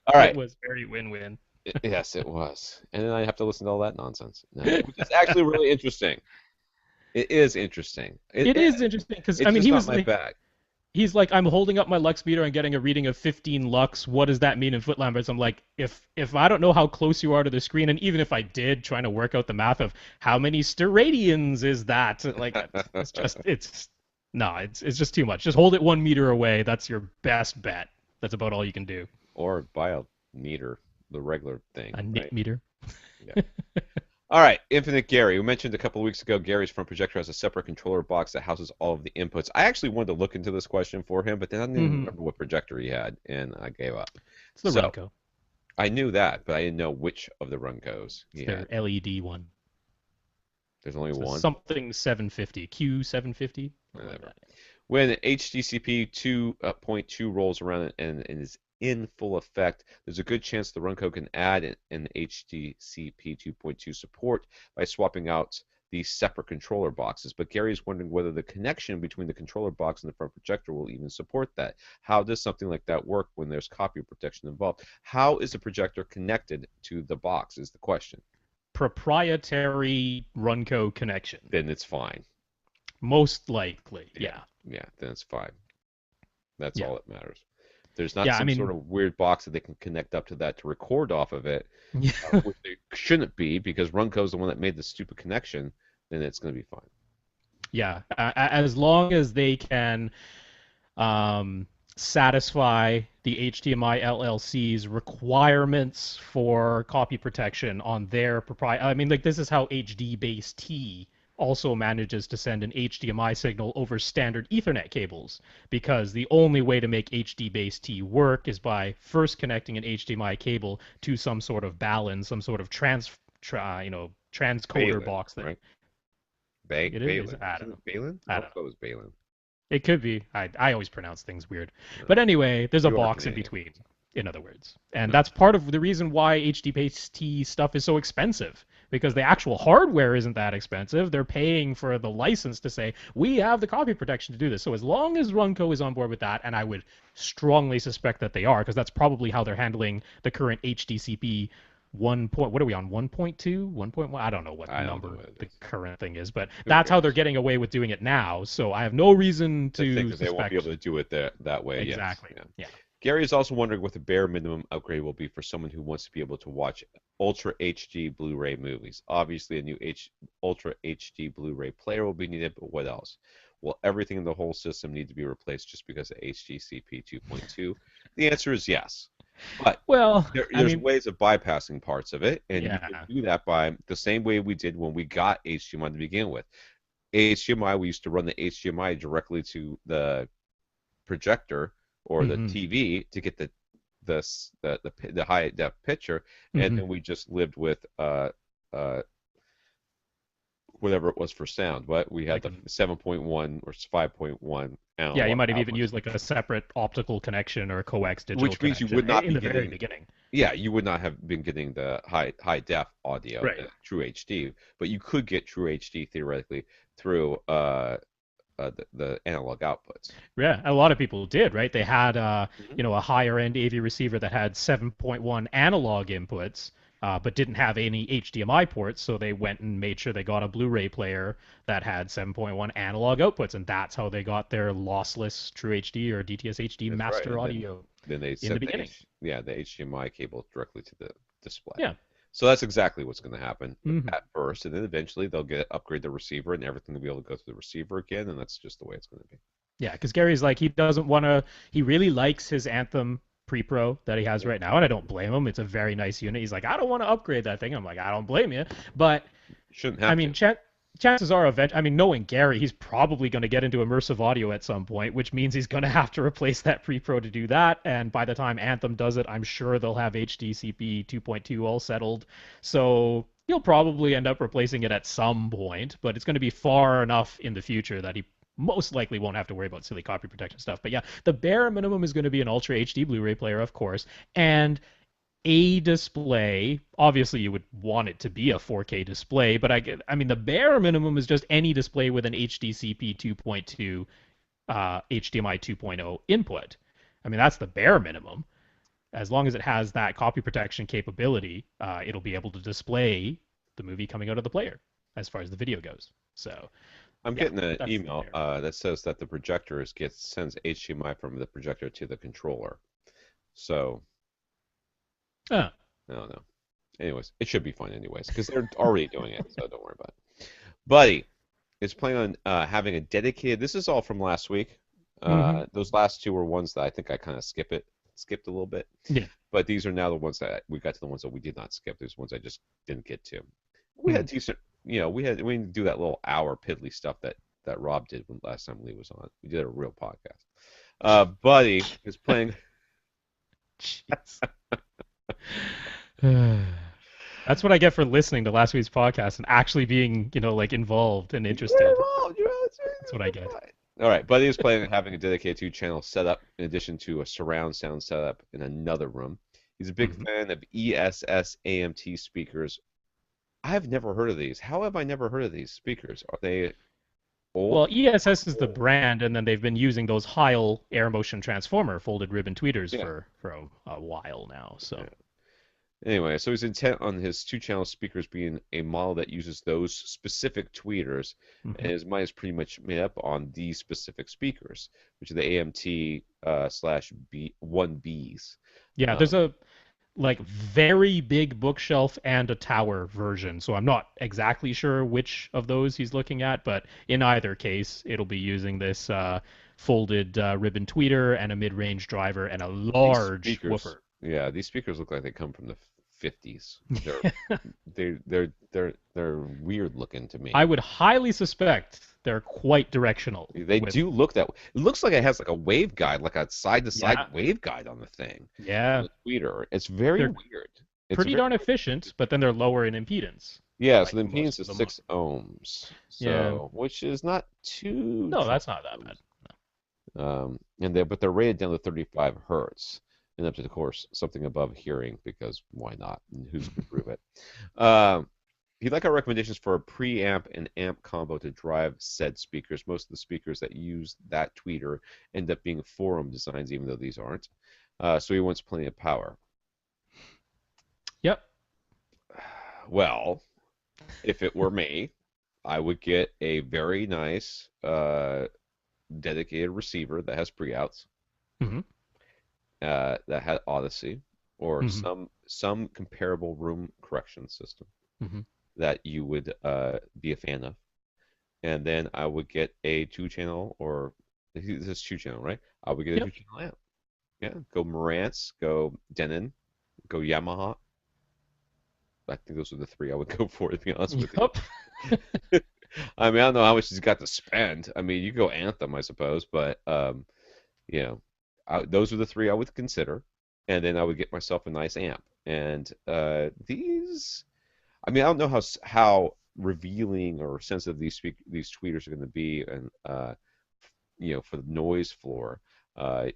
All right. It was very win-win. Yes, it was. And then I have to listen to all that nonsense. No, which is actually really interesting. It is interesting. It is interesting because It's I mean just he not was my like, bag. he's like, I'm holding up my lux meter and getting a reading of 15 lux. What does that mean in foot lamberts? I'm like, if I don't know how close you are to the screen, and even if I did, trying to work out the math of how many steradians is that, like it's just too much. Just hold it 1 meter away. That's your best bet. That's about all you can do. Or buy a meter, the regular thing. A nit right? meter. Yeah. All right, Infinite Gary. We mentioned a couple of weeks ago Gary's front projector has a separate controller box that houses all of the inputs. I actually wanted to look into this question for him, but then I didn't even remember what projector he had, and I gave up. It's the So, Runco. I knew that, but I didn't know which of the Runcos he It's had. their LED one. There's only So one. something 750. Q750. Whatever. When HDCP 2.2 rolls around and is in full effect, there's a good chance the Runco can add an HDCP 2.2 support by swapping out these separate controller boxes. But Gary's wondering whether the connection between the controller box and the front projector will even support that. How does something like that work when there's copy protection involved? How is the projector connected to the box is the question. Proprietary Runco connection. Then it's fine. Most likely, yeah. Yeah, then it's fine. That's Yeah. all that matters. There's not Yeah, I some mean- sort of weird box that they can connect up to that to record off of it, Yeah. which they shouldn't be because Runco's the one that made the stupid connection. Then it's going to be fine. Yeah, as long as they can satisfy the HDMI LLC's requirements for copy protection on their proprietary. I mean, like this is how HD base T also manages to send an HDMI signal over standard Ethernet cables, because the only way to make HD base T work is by first connecting an HDMI cable to some sort of balun, some sort of transcoder Balun, box that right? It is. Balun. I don't know. Balun? I I don't thought it was Balun. It could be. I always pronounce things weird. No. But anyway, there's a You are box in Canadian. between, in other words. And that's part of the reason why HDPC stuff is so expensive. Because the actual hardware isn't that expensive. They're paying for the license to say, we have the copy protection to do this. So as long as Runco is on board with that, and I would strongly suspect that they are, because that's probably how they're handling the current HDCP what are we on, 1.2, 1.1? I don't know what I don't number know what it the is. current thing is, but Who that's how cares? they're getting away with doing it now. So I have no reason I to think that they won't suspect. be able to do it that way. Exactly. Yes. Yeah. Gary is also wondering what the bare minimum upgrade will be for someone who wants to be able to watch Ultra HD Blu-ray movies. Obviously, a new Ultra HD Blu-ray player will be needed, but what else? Will everything in the whole system need to be replaced just because of HDCP 2.2? The answer is yes. But Well, I there's mean, ways of bypassing parts of it, and you can yeah. do that by the same way we did when we got HDMI to begin with. HDMI, we used to run the HDMI directly to the projector or the Hmm. TV to get the high def picture, and Hmm. then we just lived with uh whatever it was for sound. But we had Like the an 7.1 or 5.1 Yeah, you analog might have even outputs, used like a separate optical connection or a coax digital which means you connection would not in be the very getting. beginning. Yeah, you would not have been getting the high def audio, Right. true HD, but you could get true HD theoretically through the analog outputs. Yeah, a lot of people did, right? They had Mhm. a higher end AV receiver that had 7.1 analog inputs, but didn't have any HDMI ports, so they went and made sure they got a Blu-ray player that had 7.1 analog outputs, and that's how they got their lossless True HD or DTS HD That's right. master And audio then they in the sent beginning. the HDMI cable directly to the display. Yeah. So that's exactly what's going to happen Hmm. at first, and then eventually they'll upgrade the receiver, and everything will be able to go through the receiver again, and that's just the way it's going to be. Yeah, because Gary's like he doesn't want to. He really likes his Anthem Pre-Pro that he has Yeah. right now, and I don't blame him. It's a very nice unit. He's like, I don't want to upgrade that thing. I'm like, I don't blame you, but You shouldn't I have mean, to. chances are, I mean, knowing Gary, he's probably going to get into immersive audio at some point, which means he's going to have to replace that Pre-Pro to do that. And by the time Anthem does it, I'm sure they'll have HDCP 2.2 all settled. So he'll probably end up replacing it at some point, but it's going to be far enough in the future that he most likely won't have to worry about silly copy protection stuff. But yeah, the bare minimum is going to be an Ultra HD Blu-ray player, of course, and a display. Obviously, you would want it to be a 4K display, but I mean, the bare minimum is just any display with an HDCP 2.2, HDMI 2.0 input. I mean, that's the bare minimum. As long as it has that copy protection capability, it'll be able to display the movie coming out of the player as far as the video goes. So, I'm yeah, getting an that's the email bare minimum. that says that the projector sends HDMI from the projector to the controller. So Oh, I don't know. Anyways, it should be fine anyways because they're already doing it, so don't worry about it. Buddy is planning on having a dedicated. This is all from last week. mm-hmm. Those last two were ones that I think I kind of skipped a little bit, Yeah. but these are now the ones that we got to the ones that we did not skip. There's ones I just didn't get to. We Mm-hmm. had decent, we didn't do that little hour piddly stuff that Rob did when last time Lee was on. We did a real podcast. Buddy is playing. Jeez. That's what I get for listening to last week's podcast and actually being, like involved and You were interested. involved. That's what I You're get. fine. All right, Buddy is planning on having a dedicated two-channel setup in addition to a surround sound setup in another room. He's a big Hmm. fan of ESS AMT speakers. I have never heard of these. How have I never heard of these speakers? Are they Well, old? ESS is the brand, and then they've been using those Heil air motion transformer folded ribbon tweeters Yeah. for a while now. Yeah. So, Anyway, so he's intent on his two-channel speakers being a model that uses those specific tweeters, hmm and his mind is pretty much made up on these specific speakers, which are the AMT slash B1Bs. yeah, there's Um, a like very big bookshelf and a tower version. So I'm not exactly sure which of those he's looking at, but in either case, it'll be using this folded ribbon tweeter and a mid-range driver and a these large speakers, woofer. yeah, these speakers look like they come from the 50s. They're weird looking to I me. would highly suspect they're quite directional They with do look that way. It looks like it has like a waveguide, like a side-to-side yeah, waveguide on the thing, on yeah, the tweeter. It's very they're weird. It's pretty very darn weird. efficient, but then they're lower in impedance, Yeah, so like the most impedance of is them are. 6 ohms, Yeah, so which is not too no, that's not that troublesome. bad. But they're rated down to 35 hertz, and up to, of course, something above hearing because why not? And who's to prove it? Um, He'd like our recommendations for a preamp and amp combo to drive said speakers. Most of the speakers that use that tweeter end up being forum designs, even though these aren't. So he wants plenty of power. Yep. Well, if it were me, I would get a very nice dedicated receiver that has pre-outs, Hmm. that had Odyssey or Hmm. some comparable room correction system Hmm. that you would be a fan of. And then I would get a two channel, or this is two channel, right? I would get a two Yep. channel amp. Yeah, go Marantz, go Denon, go Yamaha. I think those are the three I would go for, to be honest with you. Yep. I mean, I don't know how much he's got to spend. I mean, you go Anthem, I suppose, but you know, those are the three I would consider, and then I would get myself a nice amp. And these, I mean, I don't know how revealing or sensitive these tweeters are going to be, and for the noise floor.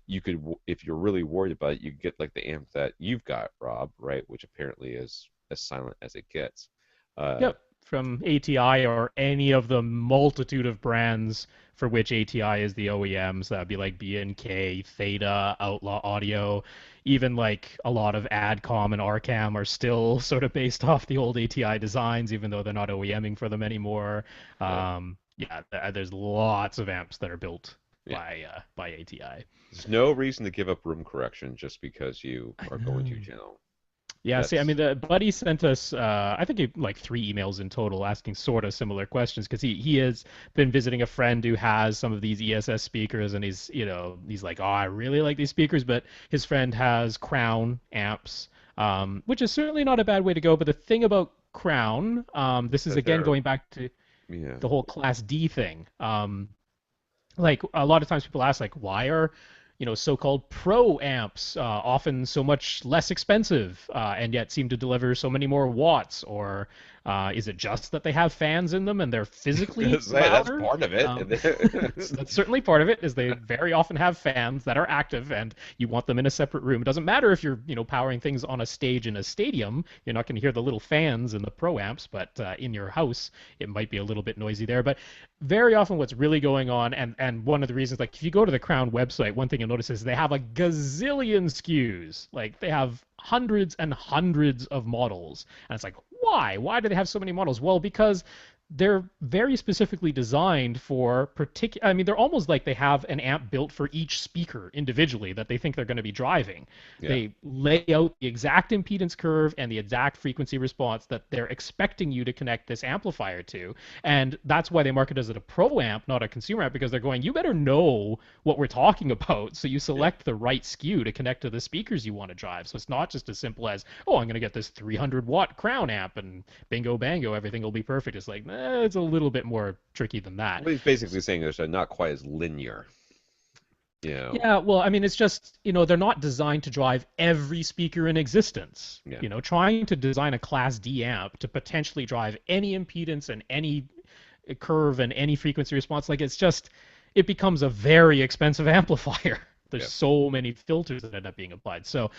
You could, if you're really worried about it, you could get like the amp that you've got, Rob, right? Which apparently is as silent as it gets. Uh, Yep, from ATI or any of the multitude of brands for which ATI is the OEMs. That'd be like B&K, Theta, Outlaw Audio, even like a lot of Adcom and Arcam are still sort of based off the old ATI designs, even though they're not OEMing for them anymore. yeah, Yeah, there's lots of amps that are built yeah. by ATI. There's no reason to give up room correction just because you I are going know. two channel. Yeah, see, I mean, That's the buddy sent us, I think, like 3 emails in total asking sort of similar questions because he has been visiting a friend who has some of these ESS speakers, and he's like, oh, I really like these speakers, but his friend has Crown amps, which is certainly not a bad way to go. But the thing about Crown, this is because again they're going back to yeah. the whole Class D thing. Like a lot of times people ask like why are so-called pro amps often so much less expensive and yet seem to deliver so many more watts, or is it just that they have fans in them and they're physically Say that's louder? part of it. That's certainly part of it, is they very often have fans that are active and you want them in a separate room. It doesn't matter if you're powering things on a stage in a stadium, you're not going to hear the little fans in the pro amps, but in your house it might be a little bit noisy there. But very often what's really going on, and one of the reasons, like if you go to the Crown website, one thing you'll notice is they have a gazillion SKUs. Like they have hundreds and hundreds of models. And it's like, why do they have so many models? Well, because they're very specifically designed for particular. I mean, they're almost like they have an amp built for each speaker individually that they think they're going to be driving. Yeah, They lay out the exact impedance curve and the exact frequency response that they're expecting you to connect this amplifier to. And that's why they market it as a pro amp, not a consumer amp, because they're going, you better know what we're talking about. So you yeah. select the right SKU to connect to the speakers you want to drive. So it's not just as simple as, oh, I'm going to get this 300-watt Crown amp and bingo bango, everything will be perfect. It's like, it's a little bit more tricky than that. What he's basically saying is they're not quite as linear. You know. Yeah, well, I mean, it's just, they're not designed to drive every speaker in existence. Yeah, Trying to design a Class D amp to potentially drive any impedance and any curve and any frequency response, like it becomes a very expensive amplifier. There's yeah. so many filters that end up being applied. So,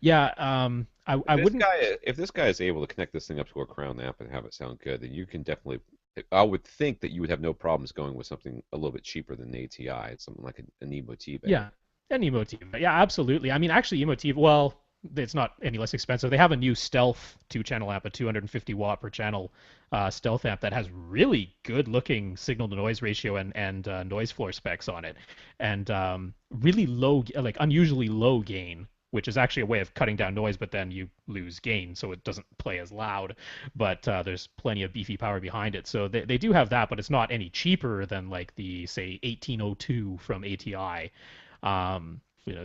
yeah, I wouldn't. If this guy is able to connect this thing up to a Crown amp and have it sound good, then you can definitely. I would think that you would have no problems going with something a little bit cheaper than ATI. It's something like an Emotive. Yeah, an Emotiva. Yeah, absolutely. I mean, actually, Emotiva, well, it's not any less expensive. They have a new Stealth two-channel amp, a 250 watt per channel Stealth amp that has really good-looking signal-to-noise ratio and noise floor specs on it, and really low, like unusually low gain, which is actually a way of cutting down noise, but then you lose gain, so it doesn't play as loud. But there's plenty of beefy power behind it. So they do have that, but it's not any cheaper than like the, say, 1802 from ATI.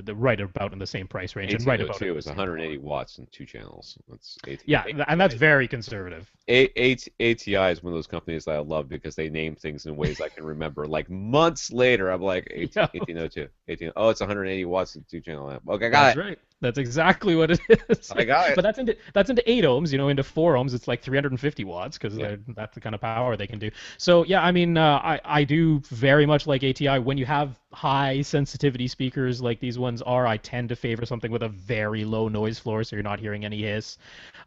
The right about in the same price range and right about in 1802 the is same 180 power. watts and two channels. That's Yeah, and that's very conservative. ATI is one of those companies that I love because they name things in ways I can remember. Like months later, I'm like 1802, 18. Oh, it's 180 watts and two channel amp. Okay, I got That's it. right. That's exactly what it is. I got But it. that's into 8 ohms. Into 4 ohms, it's like 350 watts because Yeah, that's the kind of power they can do. So yeah, I mean, I do very much like ATI. When you have high sensitivity speakers like these ones are, I tend to favor something with a very low noise floor, so you're not hearing any hiss.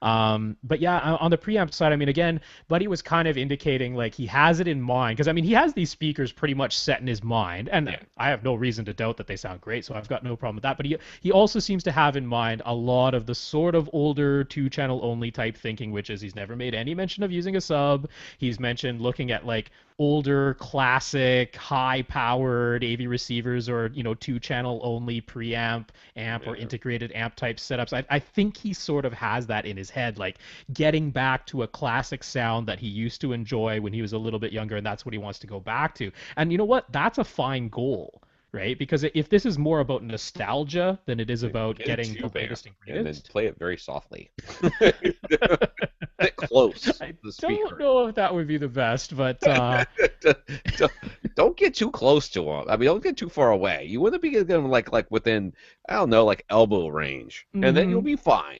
But yeah, on the preamp side, I mean, again, Buddy was kind of indicating like he has it in mind because I mean he has these speakers pretty much set in his mind, and yeah, I have no reason to doubt that they sound great, so I've got no problem with that. But he also seems to have have in mind a lot of the sort of older two-channel only type thinking, which is he's never made any mention of using a sub. He's mentioned looking at like older classic high-powered AV receivers or two-channel only preamp amp or Yeah. integrated amp type setups. I think he sort of has that in his head, like getting back to a classic sound that he used to enjoy when he was a little bit younger, and that's what he wants to go back to. And you know what? That's a fine goal, right? Because if this is more about nostalgia than it is Then about get a getting the tube amp latest and and then greatest, play it very softly. Sit close to I the don't speaker. know if that would be the best, but don't, don't get too close to them. I mean, don't get too far away. You want to be getting like within, I don't know, like elbow range, and then you'll mhm. be fine.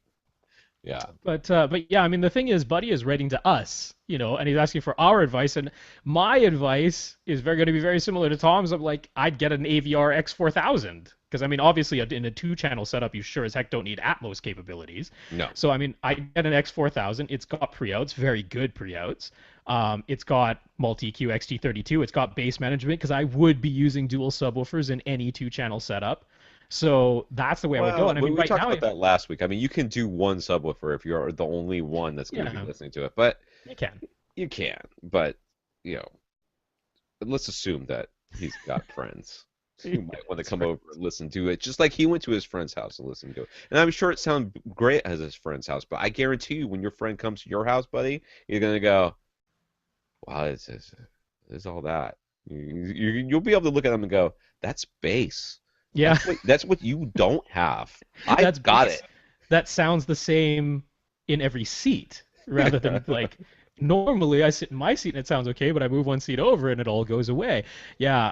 Yeah. But yeah, I mean the thing is, Buddy is writing to us, and he's asking for our advice, and my advice is very going to be very similar to Tom's. Of like, I'd get an AVR X4000 because I mean, obviously, in a two-channel setup, you sure as heck don't need Atmos capabilities. No. So I mean, I get an X4000. It's got pre-outs, very good pre-outs. It's got multi-EQ XT32. It's got bass management because I would be using dual subwoofers in any two-channel setup. So that's the way I would go. Well, And I we, mean, we right talked now, about that last week. I mean, you can do one subwoofer if you're the only one that's going to be yeah, listening to it, but you can. you can. But you know, let's assume that he's got friends who might want to That's come right. over and listen to it, just like he went to his friend's house and listened to it. And I'm sure it sounded great at his friend's house, but I guarantee you, when your friend comes to your house, buddy, you're gonna go, "Wow, it's all that." You'll be able to look at them and go, "That's bass. Yeah, That's what you don't have. that's I've got bass it." that sounds the same in every seat rather than like normally I sit in my seat and it sounds okay, but I move one seat over and it all goes away. Yeah,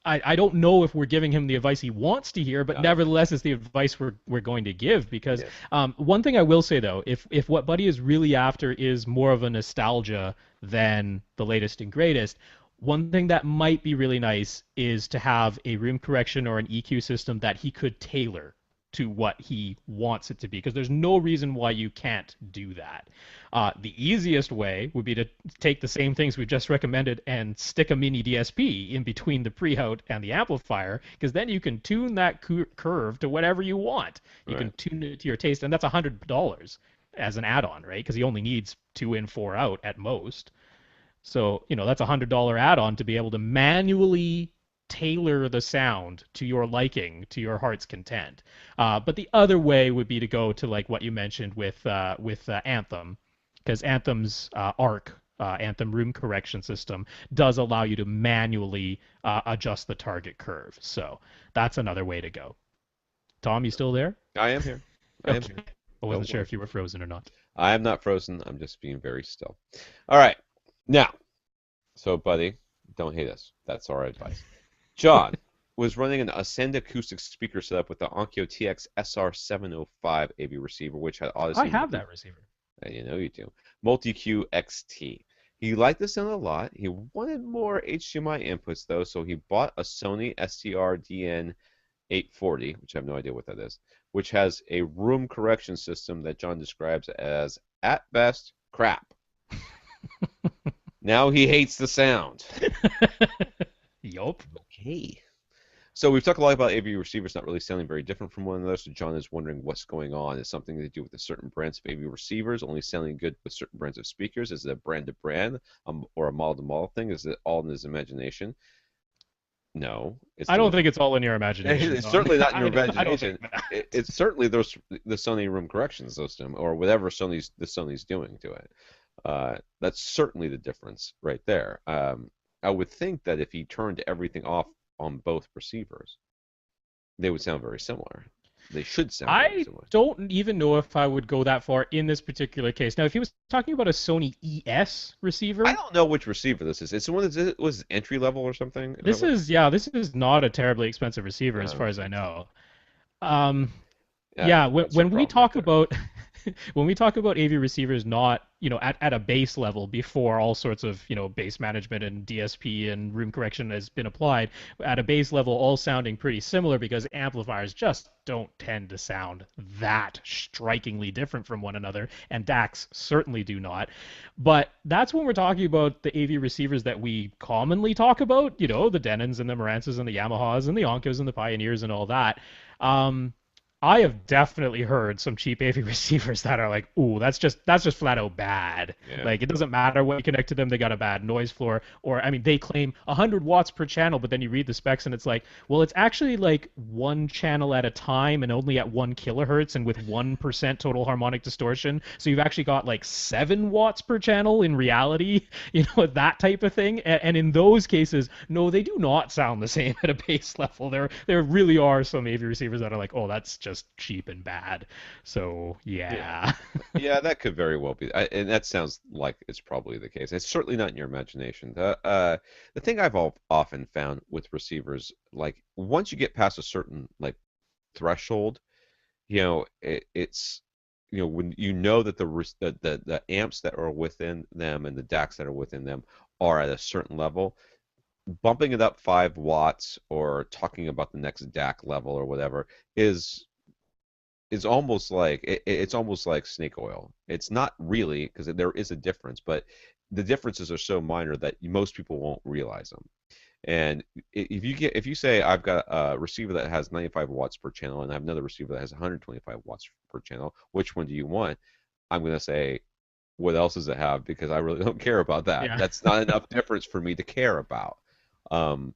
I don't know if we're giving him the advice he wants to hear, but No. nevertheless, it's the advice we're going to give because Yeah. one thing I will say though, if what Buddy is really after is more of a nostalgia than the latest and greatest, one thing that might be really nice is to have a room correction or an EQ system that he could tailor to what he wants it to be, because there's no reason why you can't do that. The easiest way would be to take the same things we've just recommended and stick a mini DSP in between the pre-out and the amplifier, because then you can tune that curve to whatever you want. You Right. can tune it to your taste, and that's $100 as an add-on, right? Because he only needs 2 in, 4 out at most. So, that's $100 add-on to be able to manually tailor the sound to your liking, to your heart's content. But the other way would be to go to like what you mentioned with Anthem, because Anthem's ARC, Anthem room correction system, does allow you to manually adjust the target curve. So that's another way to go. Tom, you still there? I am here. I am Okay. here. I wasn't Don't sure worry. if you were frozen or not. I am not frozen. I'm just being very still. All right. Now, so buddy, don't hate us. That's our advice. John was running an Ascend acoustic speaker setup with the Onkyo TX SR705 AV receiver, which had I Odyssey have that receiver. You know you do. Multi-Q XT. He liked the sound a lot. He wanted more HDMI inputs though, so he bought a Sony STR-DN 840, which I have no idea what that is, which has a room correction system that John describes as, at best, crap. Now he hates the sound. Yup. Okay. So we've talked a lot about AV receivers not really sounding very different from one another. So John is wondering what's going on. Is something to do with a certain brands of AV receivers only sounding good with certain brands of speakers? Is it a brand to brand or a model to model thing? Is it all in his imagination? No, it's I the don't most. think it's all in your imagination, It's Tom. certainly not in your I don't think imagination. that. It's certainly the Sony room correction system or whatever Sony's doing to it. That's certainly the difference right there. I would think that if he turned everything off on both receivers, they would sound very similar. They should sound very I similar. don't even know if I would go that far in this particular case. Now, if he was talking about a Sony ES I receiver, don't know which receiver this is. It's the one that was entry level or something. Is that this what? is yeah, this is not a terribly expensive receiver as far as I Okay. know. Um, Yeah, yeah, that's your when we problem right talk there. about when we talk about AV receivers not at a base level before all sorts of, base management and DSP and room correction has been applied, at a base level, all sounding pretty similar because amplifiers just don't tend to sound that strikingly different from one another, and DACs certainly do not. But that's when we're talking about the AV receivers that we commonly talk about, the Denons and the Marantzas and the Yamahas and the Onkos and the Pioneers and all that. Um, I have definitely heard some cheap AV receivers that are like, ooh, that's just flat out bad. Yeah. Like it doesn't matter what you connect to them, they got a bad noise floor. Or I mean, they claim 100 watts per channel, but then you read the specs and it's like, well, it's actually like one channel at a time and only at 1 kilohertz and with 1% total harmonic distortion. So you've actually got like 7 watts per channel in reality, that type of thing. And in those cases, no, they do not sound the same at a base level. There really are some AV receivers that are like, oh, that's just cheap and bad. So Yeah. yeah. Yeah, that could very well be, and that sounds like it's probably the case. It's certainly not in your imagination. The thing I've often found with receivers, like once you get past a certain like threshold, it's when that the amps that are within them and the DACs that are within them are at a certain level, bumping it up 5 watts or talking about the next DAC level or whatever is almost like it's almost like snake oil. It's not really, because there is a difference, but the differences are so minor that most people won't realize them. And if you say I've got a receiver that has 95 watts per channel and I have another receiver that has 125 watts per channel, which one do you want? I'm going to say, what else does it have? Because I really don't care about that. Yeah. That's not enough difference for me to care about. Um,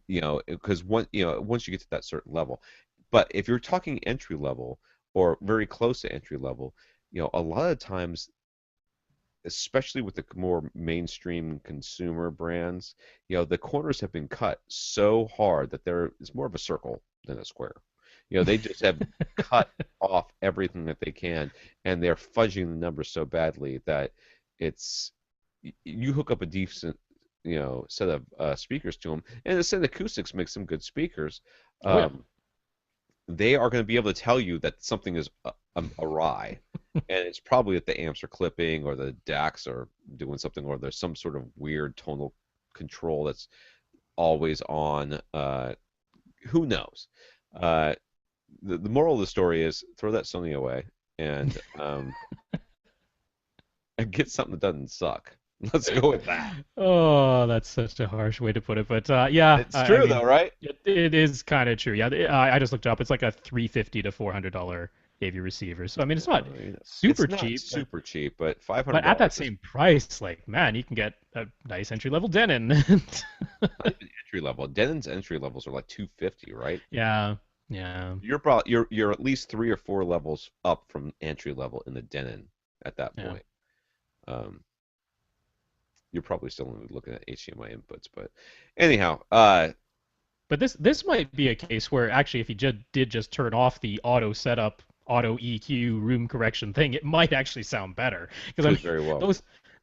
because once you get to that certain level, but if you're talking entry level or very close to entry level, a lot of times, especially with the more mainstream consumer brands, the corners have been cut so hard that it's more of a circle than a square. They just have cut off everything that they can, and they're fudging the numbers so badly that it's you hook up a decent set of speakers to them, and the Ascend Acoustics makes some good speakers. Oh yeah. Um, they are going to be able to tell you that something is awry, and it's probably that the amps are clipping or the DACs are doing something, or there's some sort of weird tonal control that's always on. Who knows? Uh, the moral of the story is throw that Sony away and and get something that doesn't suck. Let's go with that. Oh, that's such a harsh way to put it, but yeah, It's I true mean, though, right? it is kind of true. Yeah, I just looked it up. It's like a $350 to $400 AV receiver. So I mean, it's not super It's not cheap, but super cheap, but five hundred but at that dollars is same price, like man, you can get a nice entry level Denon. not even entry level. Denon's entry levels are like 250, right? Yeah, yeah, You're at least 3 or 4 levels up from entry level in the Denon at that yeah. point. Um, you're probably still only looking at HDMI inputs, but anyhow, But this might be a case where actually, if you did just turn off the auto setup, auto EQ, room correction thing, it might actually sound better. Because I could mean, very well.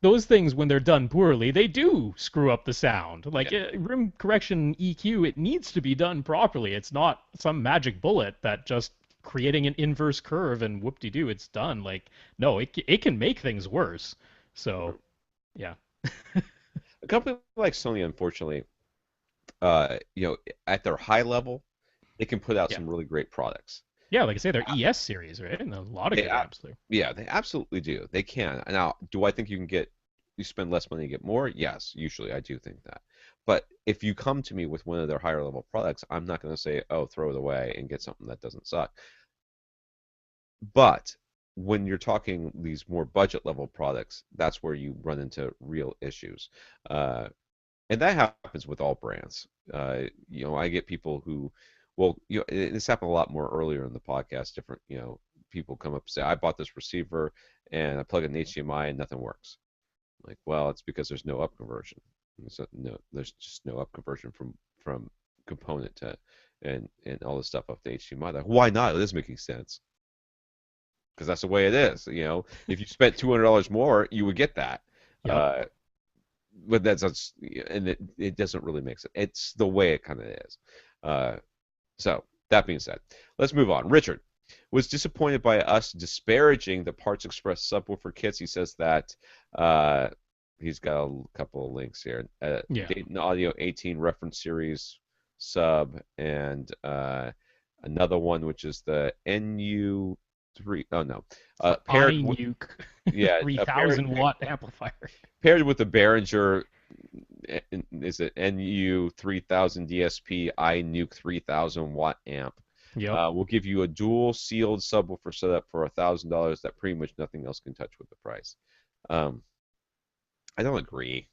those things when they're done poorly, they do screw up the sound. Like Yeah, room correction EQ, it needs to be done properly. It's not some magic bullet that just creating an inverse curve and whoop-de-doo, it's done. Like no, it can make things worse. So true. yeah, A company like Sony, unfortunately, you know, at their high level, they can put out yeah. some really great products. Yeah, like I say, they're ES series, right? And a lot of They, good amps there. yeah, they absolutely do. They can. Now, do I think you spend less money and get more? Yes, usually I do think that. But if you come to me with one of their higher level products, I'm not going to say, oh, throw it away and get something that doesn't suck. But when you're talking these more budget level products, that's where you run into real issues. Uh, and that happens with all brands. I get people who, well, this happened a lot more earlier in the podcast. Different, people come up and say, I bought this receiver and I plug in HDMI and nothing works. Like, well, it's because there's no up conversion. There's just no up conversion from component to and all this stuff up to HDMI. Like, why not? It is making sense because that's the way it is. If you spent $200 more, you would get that. Yep. Uh, but and it doesn't really make sense. It's the way it kind of is. Uh, so that being said, let's move on. Richard, was disappointed by us disparaging the Parts Express subwoofer kits. He says that uh, he's got a couple of links here. Yeah. Dayton Audio 18 reference series sub, and another one which is the NU3. Oh no, The paired with, iNuke yeah, paired 3000-watt amplifier. paired with the Behringer. Is it NU 3000 DSP iNuke 3000 watt amp? Yep. We'll give you a dual sealed subwoofer setup for $1,000 that pretty much nothing else can touch with the price. Um, I don't agree,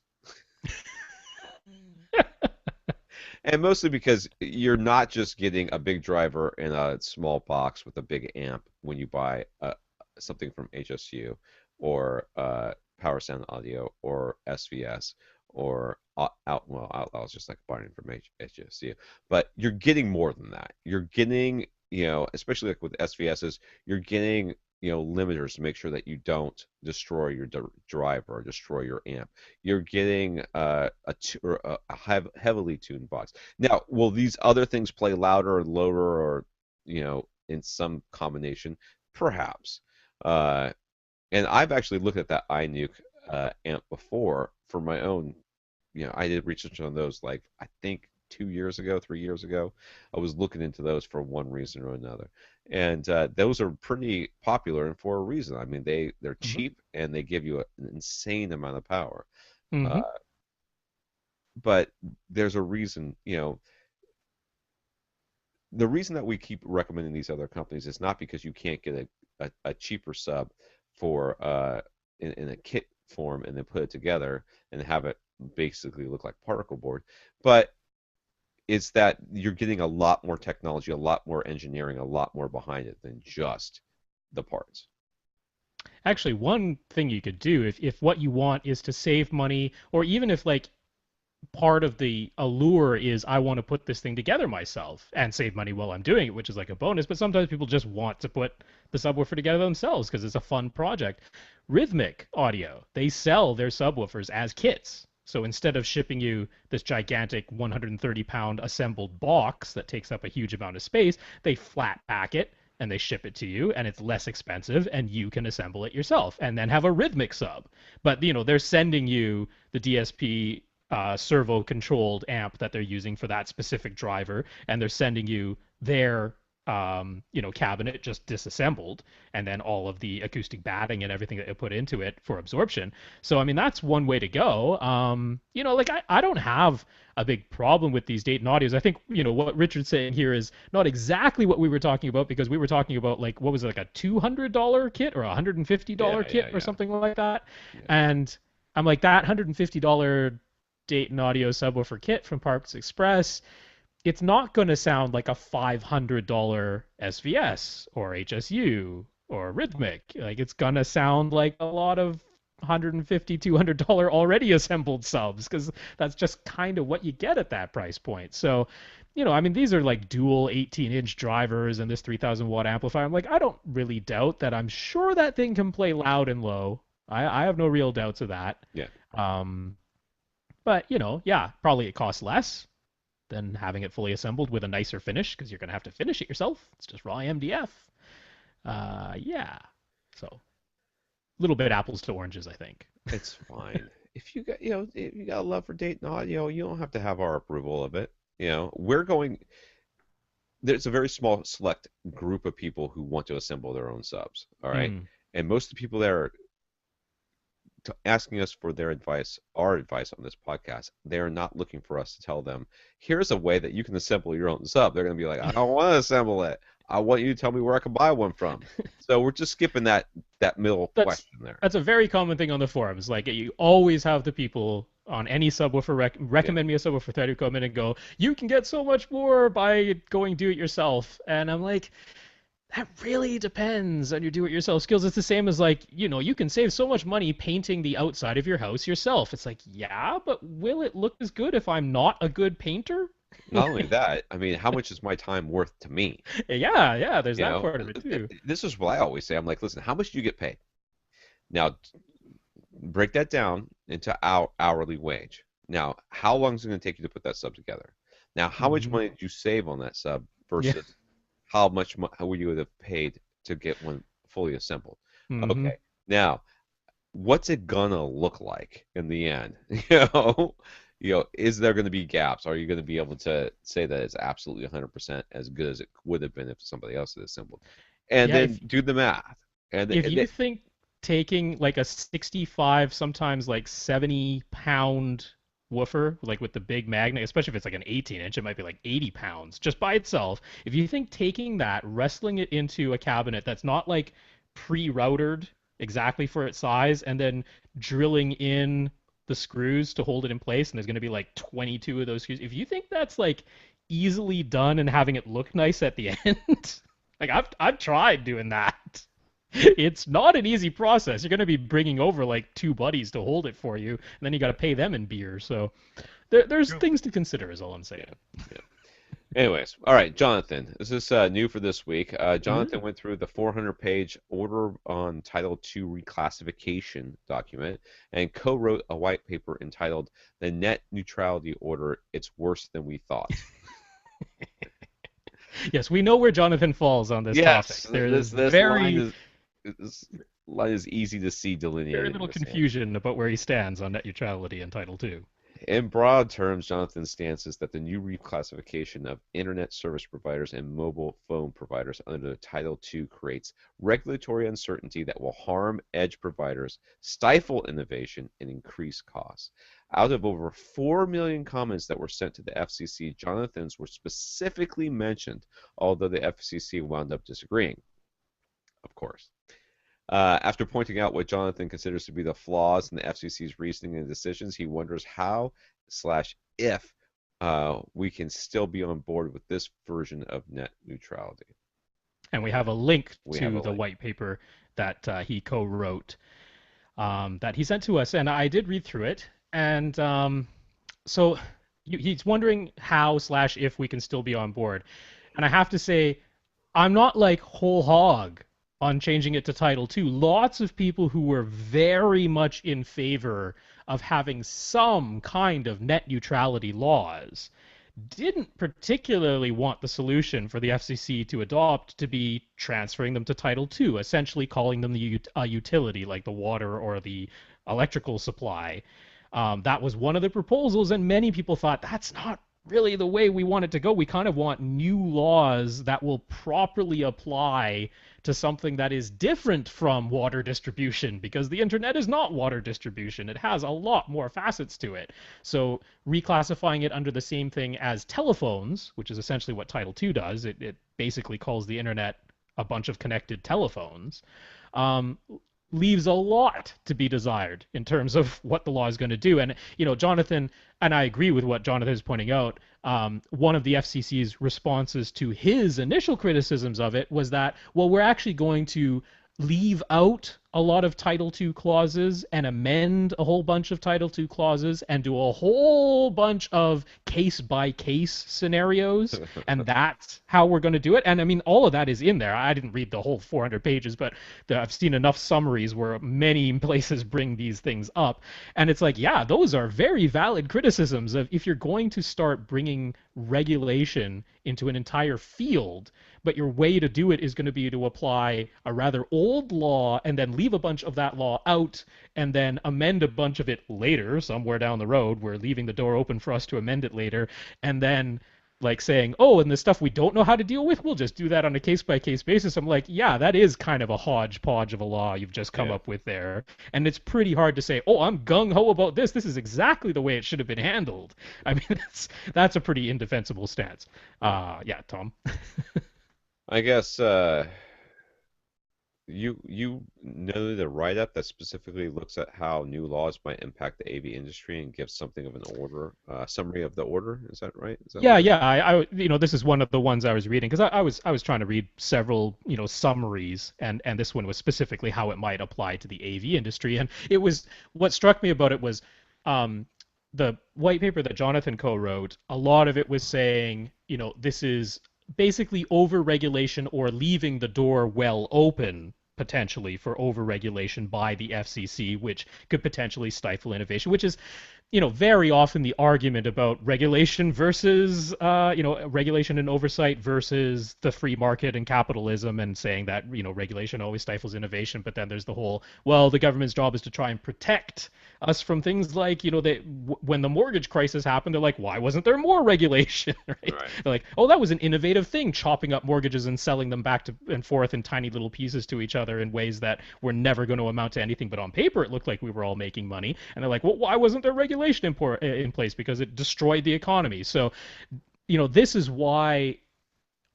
and mostly because you're not just getting a big driver in a small box with a big amp when you buy something from HSU or Power Sound Audio or SVS or Outlaw is just like buying from HSU, but you're getting more than that. You're getting, especially like with SVSs, you're getting, limiters to make sure that you don't destroy your driver or destroy your amp. You're getting heavily tuned box. Now, will these other things play louder or lower or, in some combination? Perhaps. And I've actually looked at that iNuke amp before for my own. I did research on those like I think 2 years ago, 3 years ago. I was looking into those for one reason or another, and those are pretty popular and for a reason. I mean, they're Hmm. cheap and they give you an insane amount of power. Uh, Hmm. but there's a reason, the reason that we keep recommending these other companies is not because you can't get a cheaper sub for in a kit form and then put it together and have it basically look like particle board, but it's that you're getting a lot more technology, a lot more engineering, a lot more behind it than just the parts. Actually, one thing you could do if what you want is to save money, or even if like part of the allure is I want to put this thing together myself and save money while I'm doing it, which is like a bonus. But sometimes people just want to put the subwoofer together themselves because it's a fun project. Rhythmic Audio, they sell their subwoofers as kits. So instead of shipping you this gigantic 130-pound assembled box that takes up a huge amount of space, they flat pack it and they ship it to you, and it's less expensive, and you can assemble it yourself and then have a rhythmic sub. But they're sending you the DSP servo controlled amp that they're using for that specific driver, and they're sending you their cabinet just disassembled, and then all of the acoustic batting and everything that they put into it for absorption. So I mean that's one way to go. Like I don't have a big problem with these Dayton Audios. I think what Richard's saying here is not exactly what we were talking about, because we were talking about like what was it, like a $200 kit or a $150 Yeah, kit yeah, or yeah, something like that. yeah. And I'm like, that $150 Dayton Audio subwoofer kit from Parks Express, it's not going to sound like a $500 SVS or HSU or Rhythmic. Like it's going to sound like a lot of $150, $200 already assembled subs, because that's just kind of what you get at that price point. So, I mean, these are like dual 18-inch drivers and this 3000-watt amplifier. I'm like, I don't really doubt that. I'm sure that thing can play loud and low. I have no real doubts of that. Yeah. Um, but, yeah, probably it costs less than having it fully assembled with a nicer finish, because you're going to have to finish it yourself. It's just raw MDF. Yeah. So, a little bit apples to oranges, I think. It's fine. If you got, if you got a love for Dayton Audio, you don't have to have our approval of it. We're going. There's a very small select group of people who want to assemble their own subs. All right, Mm. and most of the people that are asking us for their advice, our advice on this podcast, they are not looking for us to tell them, here's a way that you can assemble your own sub. They're going to be like, I don't want to assemble it. I want you to tell me where I can buy one from. So we're just skipping that middle that's question there. that's a very common thing on the forums. Like you always have the people on any subwoofer Yeah. recommend me a subwoofer that who come in and go, you can get so much more by going do it yourself. And I'm like, that really depends on your do-it-yourself skills. It's the same as like, you can save so much money painting the outside of your house yourself. It's like, yeah, but will it look as good if I'm not a good painter? Not only that, I mean, how much is my time worth to me? Yeah, yeah, there's You that know, part of it too. this is what I always say. I'm like, listen, how much do you get paid? Now, break that down into hourly wage. Now, how long is it going to take you to put that sub together? Now, how much Hmm. money did you save on that sub Yeah. versus how would you would have paid to get one fully assembled. Mm-hmm. Okay, now what's it gonna look like in the end? Is there going to be gaps? Are you going to be able to say that it's absolutely 100% as good as it would have been if somebody else had assembled? And Yeah, then do the math. And, if and you it, think taking like a 65, sometimes like 70-pound woofer, like with the big magnet, especially if it's like an 18-inch, it might be like 80 pounds just by itself. If you think taking that, wrestling it into a cabinet that's not like pre-routered exactly for its size, and then drilling in the screws to hold it in place, and there's going to be like 22 of those screws. If you think that's like easily done and having it look nice at the end, like I've tried doing that. It's not an easy process. You're going to be bringing over like two buddies to hold it for you, and then you got to pay them in beer. So there's True. things to consider, is all I'm saying. Yeah, yeah. Anyways, all right, Jonathan. This is new for this week. Mm-hmm. Jonathan went through the 400-page Order on Title II Reclassification document and co-wrote a white paper entitled "The Net Neutrality Order. It's Worse Than We Thought." Yes, we know where Jonathan falls on this topic. Yes, There this is this line very, is this line is easy to see very delineated in little the sand. confusion about where he stands on net neutrality and Title II. In broad terms, Jonathan's stance is that the new reclassification of internet service providers and mobile phone providers under Title II creates regulatory uncertainty that will harm edge providers, stifle innovation, and increase costs. Out of over 4 million comments that were sent to the FCC, Jonathan's were specifically mentioned, although the FCC wound up disagreeing, of course. After pointing out what Jonathan considers to be the flaws in the FCC's reasoning and decisions, he wonders how slash if we can still be on board with this version of net neutrality. And we have a link We have a to the link. white paper that he co-wrote, that he sent to us, and I did read through it. And so he's wondering how slash if we can still be on board. And I have to say, I'm not like whole hog on changing it to Title II. Lots of people who were very much in favor of having some kind of net neutrality laws didn't particularly want the solution for the FCC to adopt to be transferring them to Title II, essentially calling them a utility like the water or the electrical supply. That was one of the proposals, and many people thought that's not really the way we want it to go. We kind of want new laws that will properly apply to something that is different from water distribution, because the internet is not water distribution. It has a lot more facets to it. So reclassifying it under the same thing as telephones, which is essentially what Title II does, it basically calls the internet a bunch of connected telephones, um, leaves a lot to be desired in terms of what the law is going to do. And, Jonathan, and I agree with what Jonathan is pointing out, one of the FCC's responses to his initial criticisms of it was that, well, we're actually going to leave out a lot of Title II clauses and amend a whole bunch of Title II clauses and do a whole bunch of case-by-case scenarios, and that's how we're going to do it. And I mean, all of that is in there. I didn't read the whole 400 pages, but I've seen enough summaries where many places bring these things up. And it's like, yeah, those are very valid criticisms of if you're going to start bringing regulation into an entire field, but your way to do it is going to be to apply a rather old law and then leave a bunch of that law out and then amend a bunch of it later, somewhere down the road. We're leaving the door open for us to amend it later. And then like saying, oh, and the stuff we don't know how to deal with, we'll just do that on a case by case basis. I'm like, yeah, that is kind of a hodgepodge of a law you've just come Yeah. up with there. And it's pretty hard to say, oh, I'm gung ho about this. This is exactly the way it should have been handled. I mean, that's a pretty indefensible stance. Yeah, Tom. I guess you noted a write-up that specifically looks at how new laws might impact the AV industry and gives something of an order, summary of the order. Is that right? Is that what Yeah, it is? yeah. This is one of the ones I was reading because I was trying to read several, summaries, and this one was specifically how it might apply to the AV industry. And it was what struck me about it was, the white paper that Jonathan co-wrote. A lot of it was saying, this is basically over-regulation or leaving the door well open potentially for over-regulation by the FCC, which could potentially stifle innovation, which is very often the argument about regulation versus, regulation and oversight versus the free market and capitalism, and saying that, regulation always stifles innovation. But then there's the whole, well, the government's job is to try and protect us from things like, when the mortgage crisis happened, they're like, why wasn't there more regulation? Right? Right. They're like, oh, that was an innovative thing, chopping up mortgages and selling them back to and forth in tiny little pieces to each other in ways that were never going to amount to anything. But on paper, it looked like we were all making money. And they're like, well, why wasn't there regulation in place? Because it destroyed the economy. So, this is why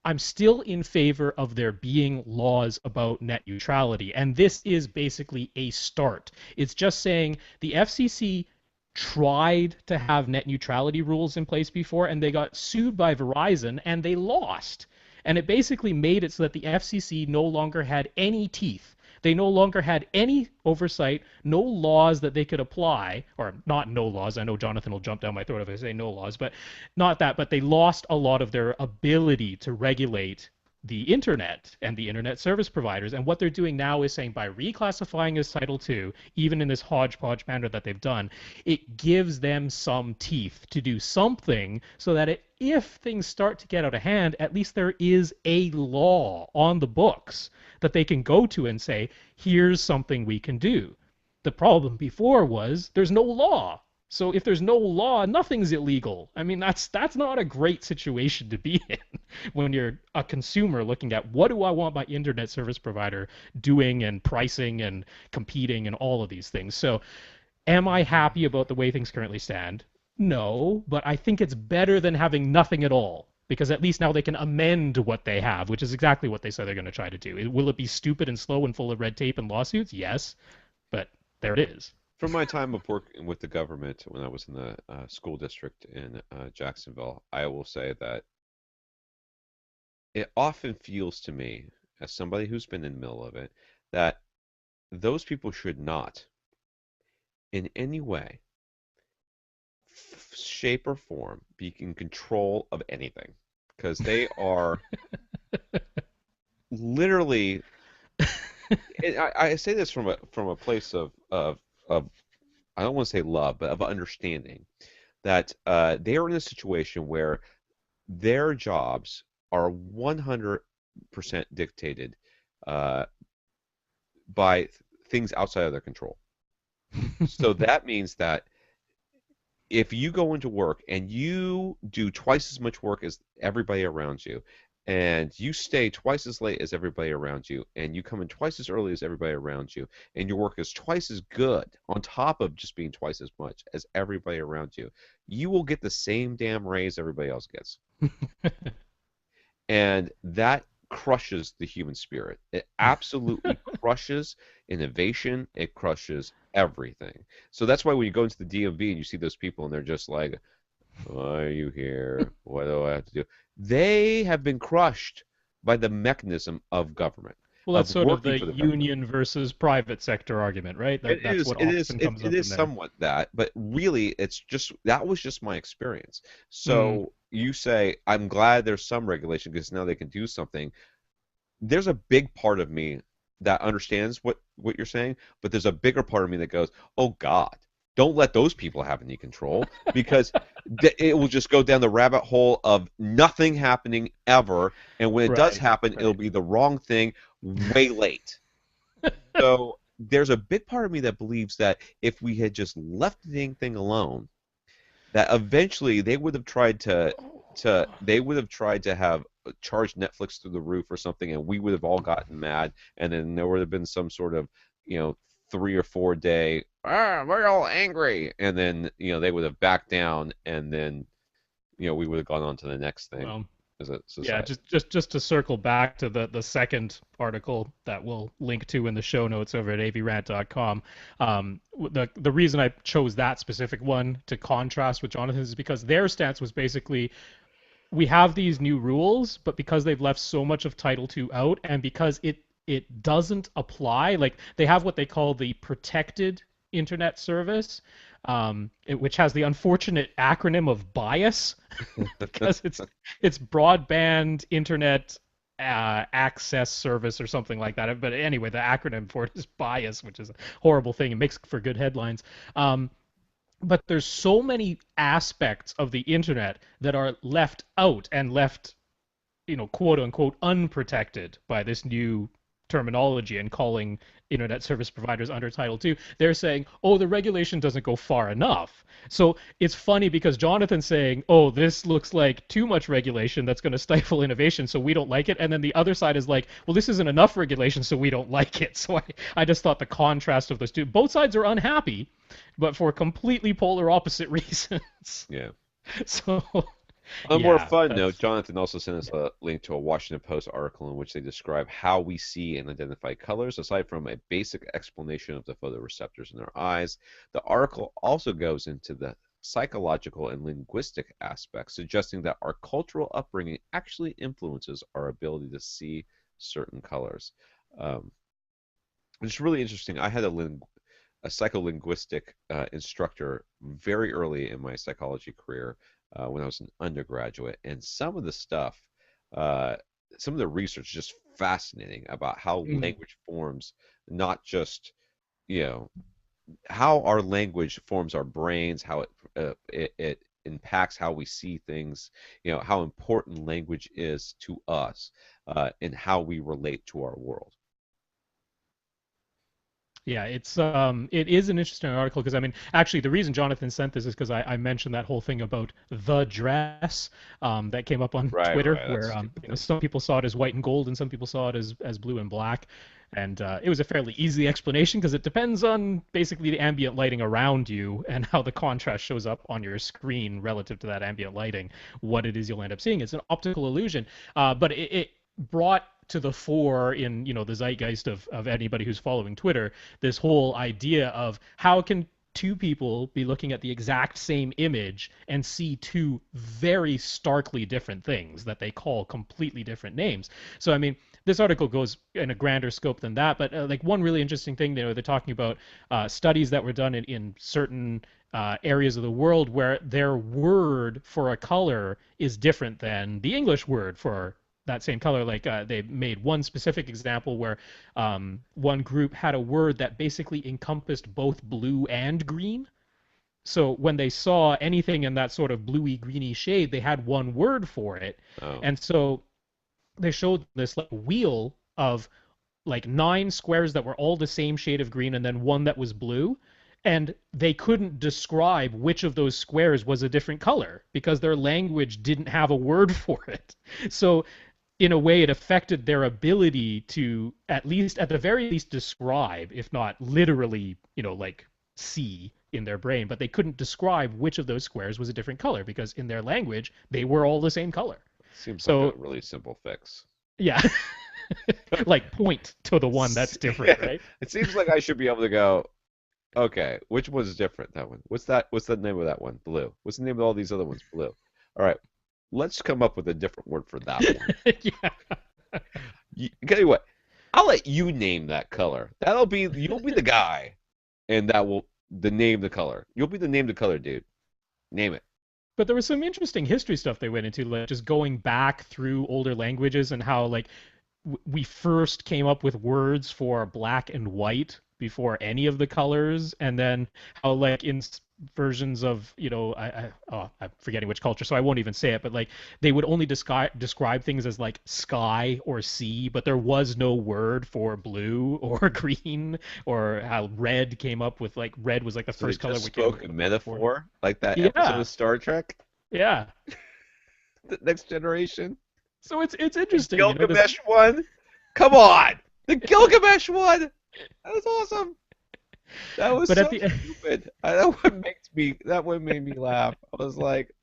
I'm still in favor of there being laws about net neutrality. And this is basically a start. It's just saying the FCC tried to have net neutrality rules in place before, and they got sued by Verizon, and they lost. And it basically made it so that the FCC no longer had any teeth. They no longer had any oversight, no laws that they could apply, or not no laws. I know Jonathan will jump down my throat if I say no laws, but not that. But they lost a lot of their ability to regulate the internet and the internet service providers. And what they're doing now is saying, by reclassifying as Title II, even in this hodgepodge manner that they've done, it gives them some teeth to do something so that if things start to get out of hand, at least there is a law on the books that they can go to and say, here's something we can do. The problem before was there's no law. So if there's no law, nothing's illegal. I mean, that's not a great situation to be in when you're a consumer looking at, what do I want my internet service provider doing and pricing and competing and all of these things. So am I happy about the way things currently stand? No, but I think it's better than having nothing at all, because at least now they can amend what they have, which is exactly what they said they're going to try to do. Will it be stupid and slow and full of red tape and lawsuits? Yes, but there it is. From my time of working with the government when I was in the school district in Jacksonville, I will say that it often feels to me, as somebody who's been in the middle of it, that those people should not, in any way, shape, or form, be in control of anything. Because they are literally. I say this from a place of I don't want to say love, but of understanding that they are in a situation where their jobs are 100% dictated by things outside of their control. So that means that if you go into work and you do twice as much work as everybody around you, and you stay twice as late as everybody around you, and you come in twice as early as everybody around you, and your work is twice as good, on top of just being twice as much as everybody around you, you will get the same damn raise everybody else gets. And that crushes the human spirit. It absolutely crushes innovation. It crushes everything. So that's why when you go into the DMV and you see those people and they're just like, why are you here? What do I have to do? They have been crushed by the mechanism of government. Well, that's sort of working the for the union versus private sector argument, right? That's what often comes up it is in there. somewhat that, but really it's just that was just my experience. So you say, I'm glad there's some regulation because now they can do something. There's a big part of me that understands what you're saying, but there's a bigger part of me that goes, oh God, don't let those people have any control, because it will just go down the rabbit hole of nothing happening ever, and when it does happen, it'll be the wrong thing way late. So there's a big part of me that believes that if we had just left the thing alone, that eventually they would have tried to have charged Netflix through the roof or something, and we would have all gotten mad, and then there would have been some sort of 3 or 4 day, we're all angry, and then they would have backed down, and then we would have gone on to the next thing. Well, as a society. Yeah, just to circle back to the second article that we'll link to in the show notes over at avrant.com. The reason I chose that specific one to contrast with Jonathan's is because their stance was basically, we have these new rules, but because they've left so much of Title II out, and because it doesn't apply, like they have what they call the protected internet service, which has the unfortunate acronym of BIAS, because it's broadband internet access service or something like that. But anyway, the acronym for it is BIAS, which is a horrible thing. It makes for good headlines. but there's so many aspects of the internet that are left out and left, quote unquote, unprotected by this new terminology and calling internet service providers under Title II. They're saying, oh, the regulation doesn't go far enough. So it's funny because Jonathan's saying, oh, this looks like too much regulation that's going to stifle innovation, so we don't like it. And then the other side is like, well, this isn't enough regulation, so we don't like it. So I just thought the contrast of those two, both sides are unhappy, but for completely polar opposite reasons. Yeah. So On a more yeah, fun note, that's Jonathan also sent us a link to a Washington Post article in which they describe how we see and identify colors, aside from a basic explanation of the photoreceptors in our eyes. The article also goes into the psychological and linguistic aspects, suggesting that our cultural upbringing actually influences our ability to see certain colors. Um, it's really interesting. I had a psycholinguistic instructor very early in my psychology career when I was an undergraduate, and uh, some of the research is just fascinating about how mm, language forms, not just you know how our language forms our brains, how it impacts how we see things, how important language is to us, and how we relate to our world. yeah, it is an interesting article because I mean actually the reason Jonathan sent this is because I mentioned that whole thing about the dress that came up on Right, Twitter right. That's a where stupid thing. some people saw it as white and gold and some people saw it as blue and black, and it was a fairly easy explanation because it depends on basically the ambient lighting around you and how the contrast shows up on your screen relative to that ambient lighting, what it is you'll end up seeing. It's an optical illusion, but it brought to the fore in the zeitgeist of anybody who's following Twitter this whole idea of how can two people be looking at the exact same image and see two very starkly different things that they call completely different names. So I mean, this article goes in a grander scope than that, but like one really interesting thing, they're talking about studies that were done in certain areas of the world where their word for a color is different than the English word for that same color. Like they made one specific example where one group had a word that basically encompassed both blue and green. So when they saw anything in that sort of bluey greeny shade, they had one word for it. Oh, And so they showed this like wheel of like 9 squares that were all the same shade of green and then one that was blue. And they couldn't describe which of those squares was a different color because their language didn't have a word for it. So in a way it affected their ability to at the very least describe, if not literally, like see in their brain, but they couldn't describe which of those squares was a different color because in their language they were all the same color. seems like a So really simple fix. yeah, like point to the one that's different, Yeah, right? it seems like I should be able to go, okay, which one's different? That one. What's that? What's the name of that one? Blue. What's the name of all these other ones? Blue. All right, let's come up with a different word for that one. Yeah. Tell you what, I'll let you name that color. You'll be the guy, and that will the name the color. You'll be the name the color dude. Name it. But there was some interesting history stuff they went into, like just going back through older languages and how like we first came up with words for black and white before any of the colors, and then how like in versions of I'm forgetting which culture, so I won't even say it, but like they would only describe things as like sky or sea, but there was no word for blue or green, or how red came up with like red was like the So they first color just we came up spoke with a a word for. metaphor, like that episode Yeah, of Star Trek, yeah. The Next Generation. So it's The interesting, this. Gilgamesh one. Come on, the Gilgamesh one. That was awesome. That was But at so the stupid. That one made me laugh. I was like,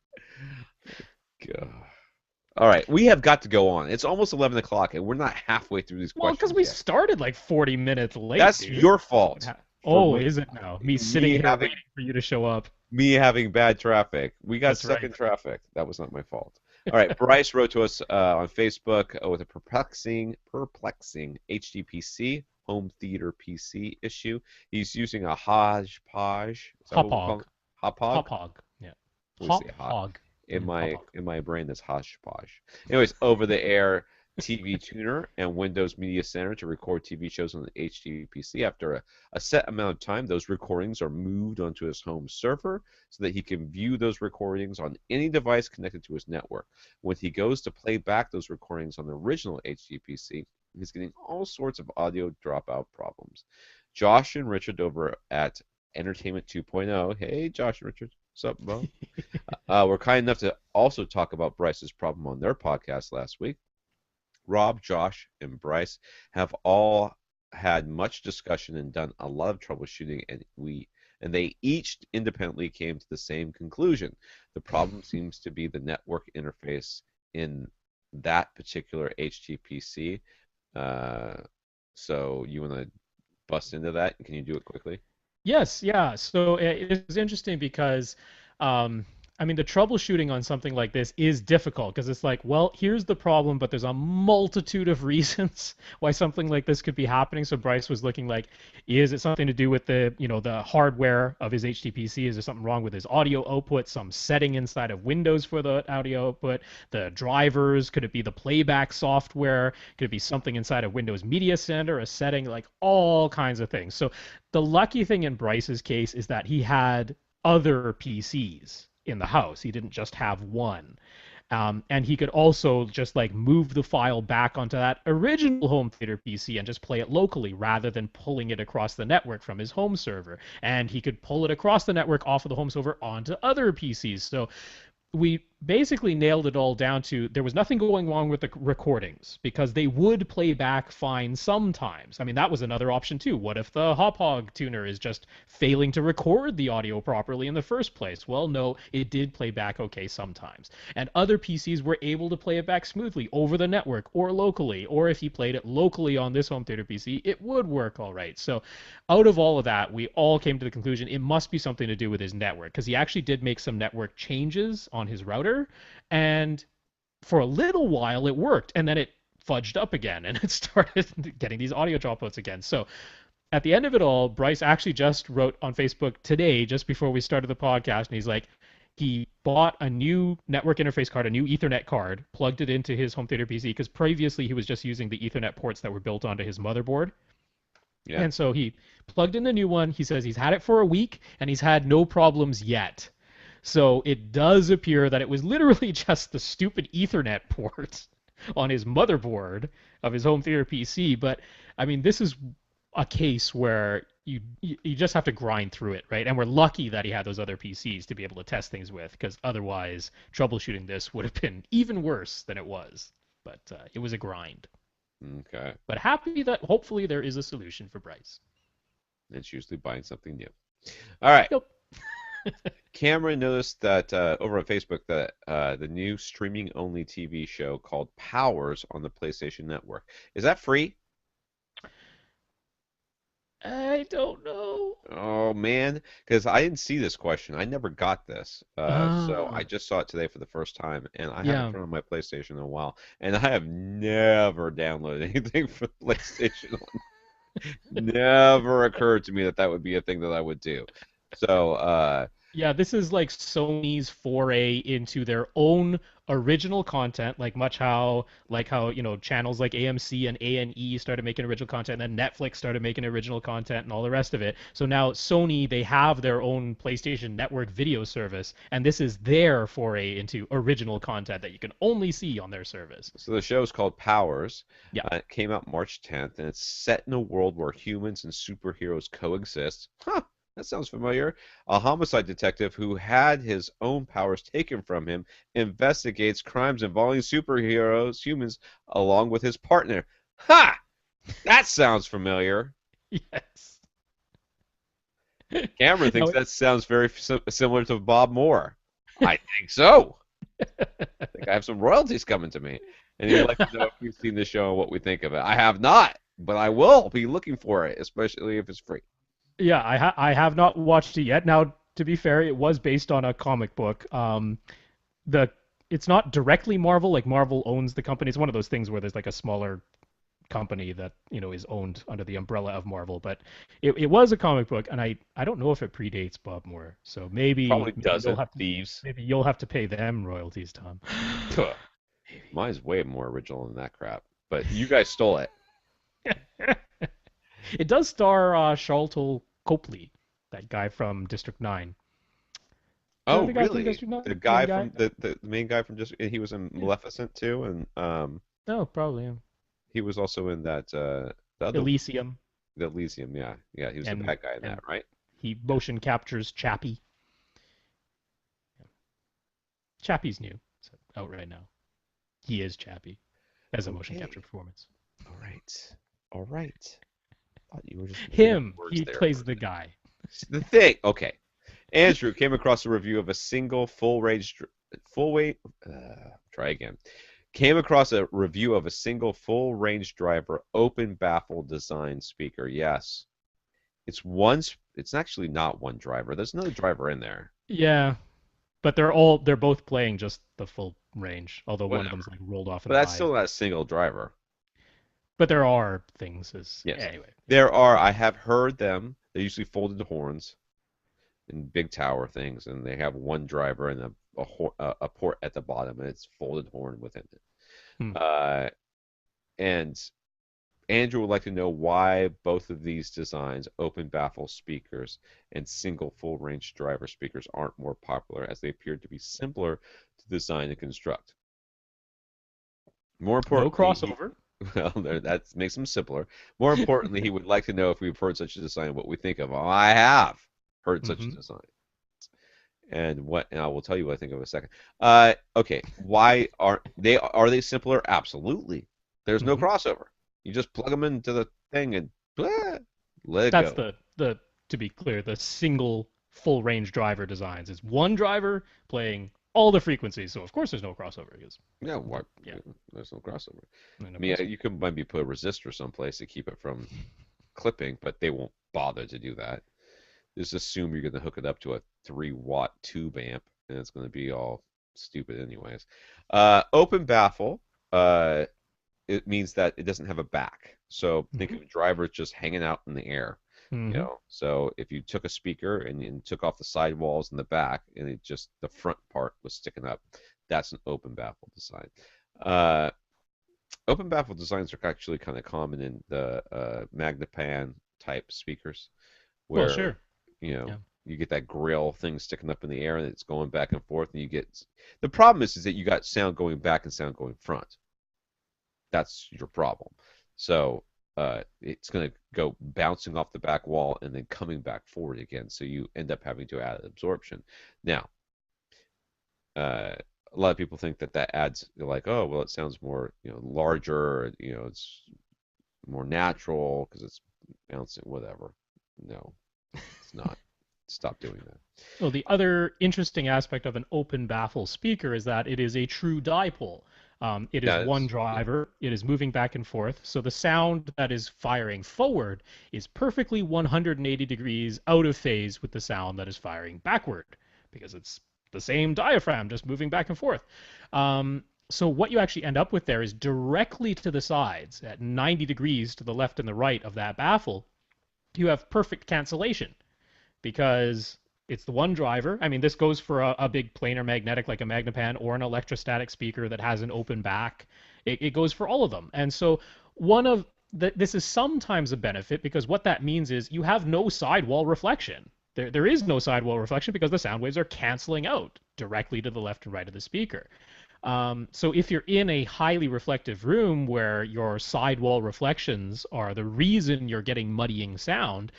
God. All right, we have got to go on. It's almost 11 o'clock, and we're not halfway through these Well, because questions we yet. started like 40 minutes late, That's dude. your That's what fault happened. for Oh, is it now? Me sitting me here having waiting for you to show up. bad traffic. We got That's stuck right. in traffic. That was not my fault. All right, Bryce wrote to us on Facebook with a perplexing HDPC home theater PC issue. He's using a hodgepodge. Is that Hop what we call hog. it? Hop hog? Hop hog. Yeah. We say Hop hot. hog. In Hop my hog. in my brain, that's hodgepodge. Anyways, over the air TV Tuner and Windows Media Center to record TV shows on the HTPC. After a set amount of time, those recordings are moved onto his home server so that he can view those recordings on any device connected to his network. When he goes to play back those recordings on the original HTPC, he's getting all sorts of audio dropout problems. Josh and Richard over at Entertainment 2.0. Hey, Josh and Richard. What's up, Bo? Were kind enough to also talk about Bryce's problem on their podcast last week. Rob, Josh, and Bryce have all had much discussion and done a lot of troubleshooting, and they each independently came to the same conclusion. The problem seems to be the network interface in that particular HTPC. So you want to bust into that? Can you do it quickly? Yes, yeah. So it is interesting because, I mean, the troubleshooting on something like this is difficult because it's like, well, here's the problem, but there's a multitude of reasons why something like this could be happening. So Bryce was looking like, is it something to do with the hardware of his HTPC? Is there something wrong with his audio output? Some setting inside of Windows for the audio output? The drivers? Could it be the playback software? Could it be something inside of Windows Media Center? A setting? Like all kinds of things. So the lucky thing in Bryce's case is that he had other PCs in the house. He didn't just have one. And he could also just like move the file back onto that original home theater PC and just play it locally rather than pulling it across the network from his home server. And he could pull it across the network off of the home server onto other PCs. So we basically nailed it all down to there was nothing going wrong with the recordings because they would play back fine sometimes. I mean, that was another option too. What if the Hop Hog tuner is just failing to record the audio properly in the first place? Well, no, it did play back okay sometimes. And other PCs were able to play it back smoothly over the network or locally, or if he played it locally on this home theater PC, it would work all right. So out of all of that, we all came to the conclusion it must be something to do with his network because he actually did make some network changes on his router, and for a little while it worked, and then it fudged up again and it started getting these audio dropouts again. So at the end of it all, Bryce actually just wrote on Facebook today, just before we started the podcast, and he's like, he bought a new network interface card, a new Ethernet card, plugged it into his home theater PC because previously he was just using the Ethernet ports that were built onto his motherboard. Yeah. And so he plugged in the new one. He says he's had it for a week and he's had no problems yet. So it does appear that it was literally just the stupid Ethernet port on his motherboard of his home theater PC. But I mean, this is a case where you just have to grind through it, right? And we're lucky that he had those other PCs to be able to test things with, because otherwise troubleshooting this would have been even worse than it was. But it was a grind. Okay. But happy that hopefully there is a solution for Bryce. It's usually buying something new. All right. Yep. Cameron noticed that over on Facebook that the new streaming-only TV show called Powers on the PlayStation Network. Is that free? I don't know. Oh man, because I didn't see this question. I never got this, so I just saw it today for the first time, and I haven't turned on my PlayStation in a while, and I have never downloaded anything for PlayStation. Never occurred to me that that would be a thing that I would do. So, yeah, this is like Sony's foray into their own original content, like how channels like AMC and A&E started making original content, and then Netflix started making original content and all the rest of it. So now Sony, they have their own PlayStation Network video service, and this is their foray into original content that you can only see on their service. So the show is called Powers. Yeah. It came out March 10th, and it's set in a world where humans and superheroes coexist. Huh. That sounds familiar. A homicide detective who had his own powers taken from him investigates crimes involving humans, along with his partner. Ha! That sounds familiar. Yes. Cameron thinks that sounds very similar to Bob Moore. I think so. I think I have some royalties coming to me. And he'd like to know if we've seen the show and what we think of it. I have not, but I will be looking for it, especially if it's free. Yeah, I have not watched it yet. Now, to be fair, it was based on a comic book. It's not directly Marvel, like Marvel owns the company. It's one of those things where there's like a smaller company that, is owned under the umbrella of Marvel. But it was a comic book, and I don't know if it predates Bob Moore. So maybe Probably doesn't. you'll have to, Thieves. maybe you'll have to pay them royalties, Tom. Mine's way more original than that crap. But you guys stole it. It does star Charlton Copley, that guy from District 9. Oh, Remember the guy from really? District 9? The Main guy guy? from the main guy from just he was in Yeah. Maleficent too, and No, probably. Yeah. he was also in that the other Elysium. the Elysium. Yeah, yeah, he was the And bad guy in that, and right? he motion captures Chappie. Chappie's new. It's out right now. He is Chappie as a motion capture Okay. performance. All right. All right. Thought you were just making up Him, words he there for plays a the second. guy. The thing. Okay. Andrew came across a review of a single full range full weight. Try again. Came across a review of a single full range driver open baffle design speaker. Yes, it's one. It's actually not one driver. There's another driver in there. Yeah, but they're both playing just the full range, although one of Whatever. them's like rolled off in But a that's hive. still not a single driver. But there are things as Yes, anyway. Yeah. there are. I have heard them. They're usually folded horns in big tower things, and they have one driver and a port at the bottom, and it's folded horn within it. Hmm. And Andrew would like to know why both of these designs, open baffle speakers and single full range driver speakers, aren't more popular, as they appear to be simpler to design and construct. More No importantly, crossover. well, that makes them simpler. More importantly, he would like to know if we've heard such a design, what we think of. Oh, I have heard such a Hmm. design. And I will tell you what I think of in a second. Okay, why are they simpler? Absolutely. There's no Hmm. crossover. You just plug them into the thing and blah, let it That's go. the to be clear, the single full range driver designs. It's one driver playing all the frequencies, so of course there's no crossover because Yeah, why, yeah, there's no crossover. no I mean, crossover. you could maybe put a resistor someplace to keep it from clipping, but they won't bother to do that. Just assume you're going to hook it up to a 3-watt tube amp, and it's going to be all stupid anyways. Open baffle, it means that it doesn't have a back. So think Hmm. of drivers just hanging out in the air. Hmm. So if you took a speaker and took off the sidewalls and the back, and it just the front part was sticking up, that's an open baffle design. Uh, Open baffle designs are actually kind of common in the Magnepan type speakers, Well, where sure. you Yeah. know you get that grill thing sticking up in the air and it's going back and forth, and you get the problem is that you got sound going back and sound going front. That's your problem. So it's going to go bouncing off the back wall and then coming back forward again. So you end up having to add absorption. Now, a lot of people think that that adds, they're like, oh, well, it sounds more, larger, it's more natural because it's bouncing, whatever. No, it's not. Stop doing that. Well, the other interesting aspect of an open baffle speaker is that it is a true dipole. It is Yeah, one yeah. driver. It is moving back and forth. So the sound that is firing forward is perfectly 180 degrees out of phase with the sound that is firing backward because it's the same diaphragm just moving back and forth. So what you actually end up with there is directly to the sides at 90 degrees to the left and the right of that baffle, you have perfect cancellation because it's the one driver. I mean, this goes for a big planar magnetic like a Magnepan or an electrostatic speaker that has an open back. It goes for all of them. And so this is sometimes a benefit because what that means is you have no sidewall reflection. There is no sidewall reflection because the sound waves are canceling out directly to the left and right of the speaker. So if you're in a highly reflective room where your sidewall reflections are the reason you're getting muddying sound,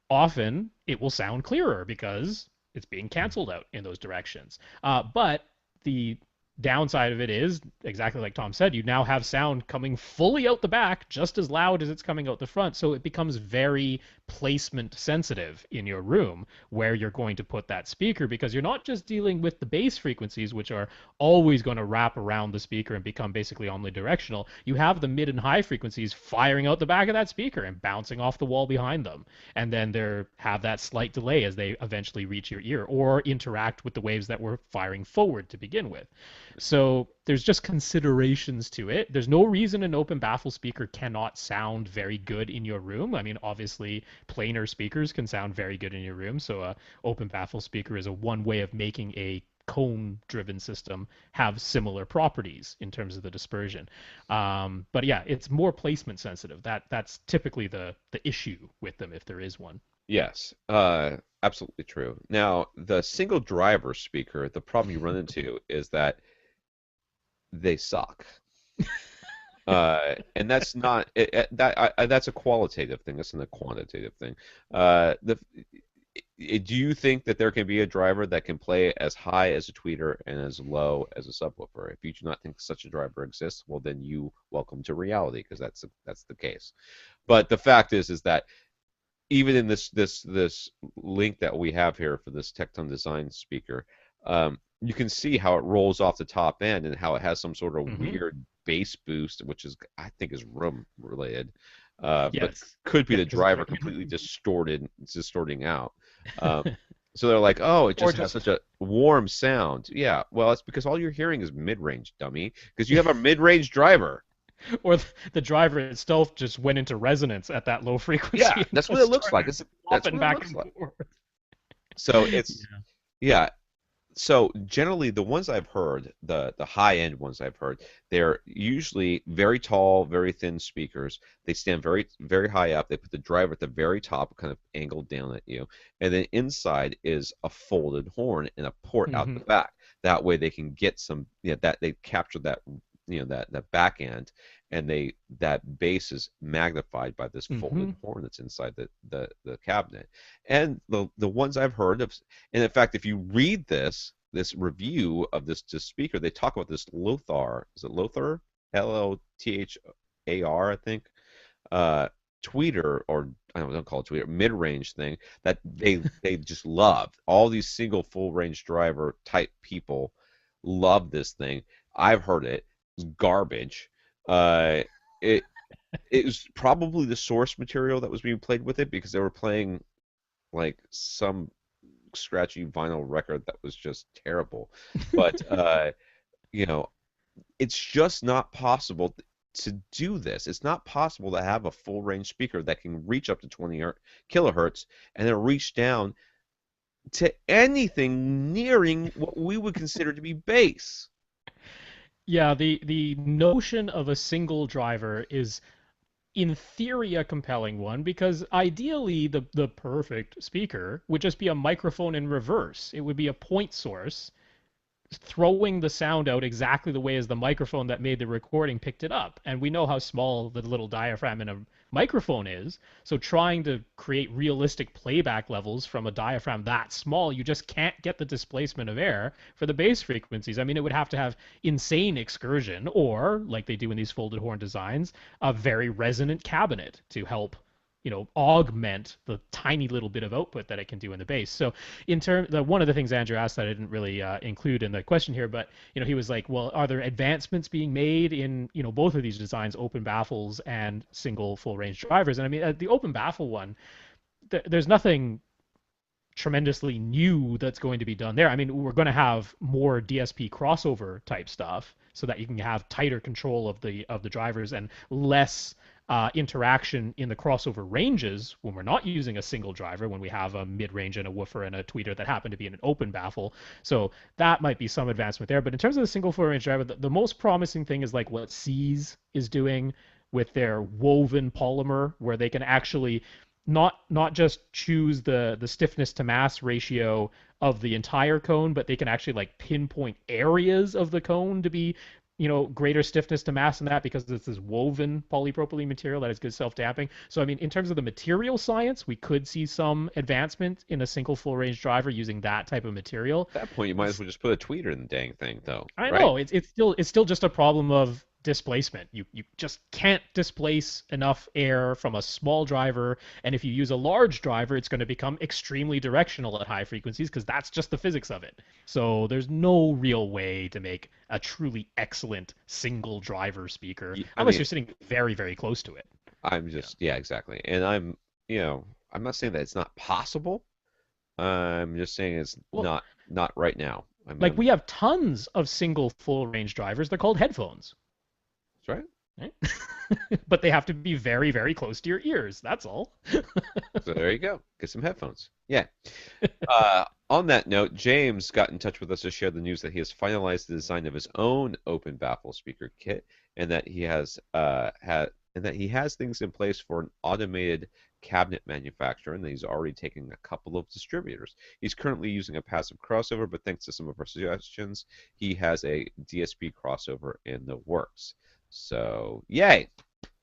often it will sound clearer because it's being canceled out in those directions. But the downside of it is exactly like Tom said, you now have sound coming fully out the back just as loud as it's coming out the front. So it becomes very placement sensitive in your room where you're going to put that speaker because you're not just dealing with the bass frequencies, which are always going to wrap around the speaker and become basically omnidirectional. You have the mid and high frequencies firing out the back of that speaker and bouncing off the wall behind them. And then they have that slight delay as they eventually reach your ear or interact with the waves that were firing forward to begin with. So there's just considerations to it. There's no reason an open baffle speaker cannot sound very good in your room. I mean, obviously, planar speakers can sound very good in your room. So a open baffle speaker is a one way of making a cone-driven system have similar properties in terms of the dispersion. But yeah, it's more placement sensitive. That's typically the issue with them if there is one. Yes, absolutely true. Now, the single driver speaker, the problem you run into is that they suck. And that's not that's a qualitative thing. That's not a quantitative thing. The Do you think that there can be a driver that can play as high as a tweeter and as low as a subwoofer? If you do not think such a driver exists, well, then you welcome to reality because that's the case. But the fact is that even in this link that we have here for this Tecton Design speaker, you can see how it rolls off the top end and how it has some sort of Mm-hmm. weird bass boost, which is I think is room related, but Yes. could be Yeah, the because it's driver like, completely distorting out. So they're like, oh, it or just has just such a warm sound. Yeah, well, it's because all you're hearing is mid-range, dummy, because you have a mid-range driver. or the driver itself just went into resonance at that low Yeah, frequency and that's what it just looks like. started That's flopping what it back looks and like. forth. So it's Yeah. yeah. So generally, the ones I've heard, the high end ones I've heard, they're usually very tall, very thin speakers. They stand very high up. They put the driver at the very top, kind of angled down at you, and then inside is a folded horn and a port out Mm-hmm. the back. That way they can get some, that they capture that, that back end, and that bass is magnified by this Mm-hmm. folded horn that's inside the cabinet. And the ones I've heard of, and in fact, if you read this review of this speaker, they talk about this Lothar. Is it Lothar? Lothar, I think. Uh, tweeter, or I don't call it tweeter, mid-range thing that they just love. All these single full range driver type people love this thing. I've heard it. It's garbage. Uh, it it was probably the source material that was being played with it because they were playing like some scratchy vinyl record that was just terrible. But you know, it's just not possible to do this. It's not possible to have a full range speaker that can reach up to 20 kilohertz and then reach down to anything nearing what we would consider to be bass. Yeah, the notion of a single driver is in theory a compelling one because ideally the perfect speaker would just be a microphone in reverse. It would be a point source throwing the sound out exactly the way as the microphone that made the recording picked it up. And we know how small the little diaphragm in a microphone is. So trying to create realistic playback levels from a diaphragm that small, you just can't get the displacement of air for the bass frequencies. I mean, it would have to have insane excursion or, like they do in these folded horn designs, a very resonant cabinet to help augment the tiny little bit of output that it can do in the bass. So one of the things Andrew asked that I didn't really include in the question here, but he was like, well, are there advancements being made in both of these designs, open baffles and single full range drivers? And I mean, the open baffle one, there's nothing tremendously new that's going to be done there. I mean, we're going to have more DSP crossover type stuff so that you can have tighter control of the drivers and less interaction in the crossover ranges when we're not using a single driver, when we have a mid-range and a woofer and a tweeter that happen to be in an open baffle. So that might be some advancement there. But in terms of the single full range driver, the most promising thing is like what C's is doing with their woven polymer, where they can actually not just choose the stiffness to mass ratio of the entire cone, but they can actually like pinpoint areas of the cone to be greater stiffness to mass than that because it's this woven polypropylene material that has good self-damping. So I mean, in terms of the material science, we could see some advancement in a single full range driver using that type of material. At that point, you might as well just put a tweeter in the dang thing, though, I right? know it's still just a problem of displacement. You just can't displace enough air from a small driver, and if you use a large driver, it's going to become extremely directional at high frequencies because that's just the physics of it. So there's no real way to make a truly excellent single driver speaker I unless mean, you're sitting very, very close to it. I'm Yeah. just, yeah, exactly. And I'm not saying that it's not possible. I'm just saying it's Well, not right now. like we have tons of single full range drivers. They're called headphones. That's right. Right? But they have to be very, very close to your ears. That's all. So there you go. Get some headphones. Yeah. On that note, James got in touch with us to share the news that he has finalized the design of his own open-baffle speaker kit, and that he has things in place for an automated cabinet manufacturer, and that he's already taken a couple of distributors. He's currently using a passive crossover, but thanks to some of our suggestions, he has a DSP crossover in the works. So, yay!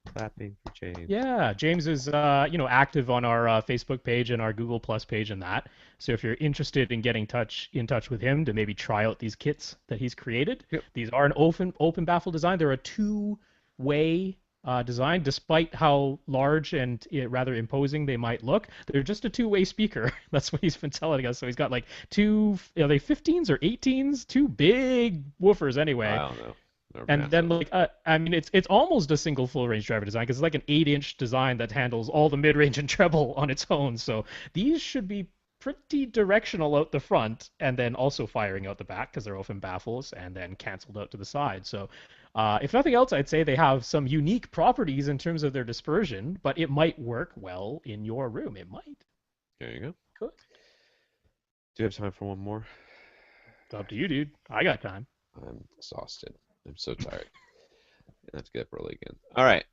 Clapping for James. Yeah, James is active on our Facebook page and our Google Plus page and that. So if you're interested in getting in touch with him to maybe try out these kits that he's created, Yep. these are an open baffle design. They're a two-way design, despite how large and rather imposing they might look. They're just a two-way speaker. That's what he's been telling us. So he's got like two, are they 15s or 18s? Two big woofers anyway. I don't know. And then, like, I mean, it's almost a single full range driver design because it's like an 8-inch design that handles all the mid range and treble on its own. So these should be pretty directional out the front and then also firing out the back because they're open baffles and then canceled out to the side. So if nothing else, I'd say they have some unique properties in terms of their dispersion, but it might work well in your room. It might. There you go. Cool. Do you have time for one more? It's up to you, dude. I got time. I'm exhausted. I'm so tired. I have to get up early again. All right.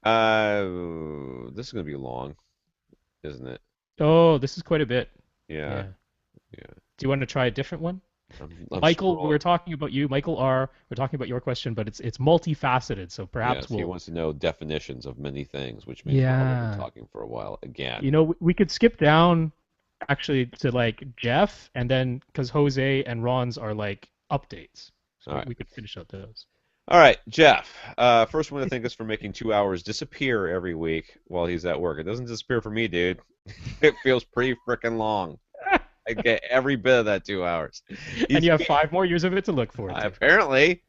This is gonna be long, isn't it? Oh, this is quite a bit. Yeah. Do you want to try a different one? I'm Michael, scrolling. we're talking about you. Michael R. We're talking about your question, but it's multifaceted, so perhaps Yes, he wants to know definitions of many things, which means we'll Yeah. be talking for a while again. You know, we could skip down actually to like Jeff, and then because Jose and Ron's are like updates, so All right. we could finish out those. All right, Jeff. First, I want to thank us for making 2 hours disappear every week while he's at work. It doesn't disappear for me, dude. It feels pretty freaking long. I get every bit of that 2 hours. And you have 5 more years of it to look forward to. Apparently.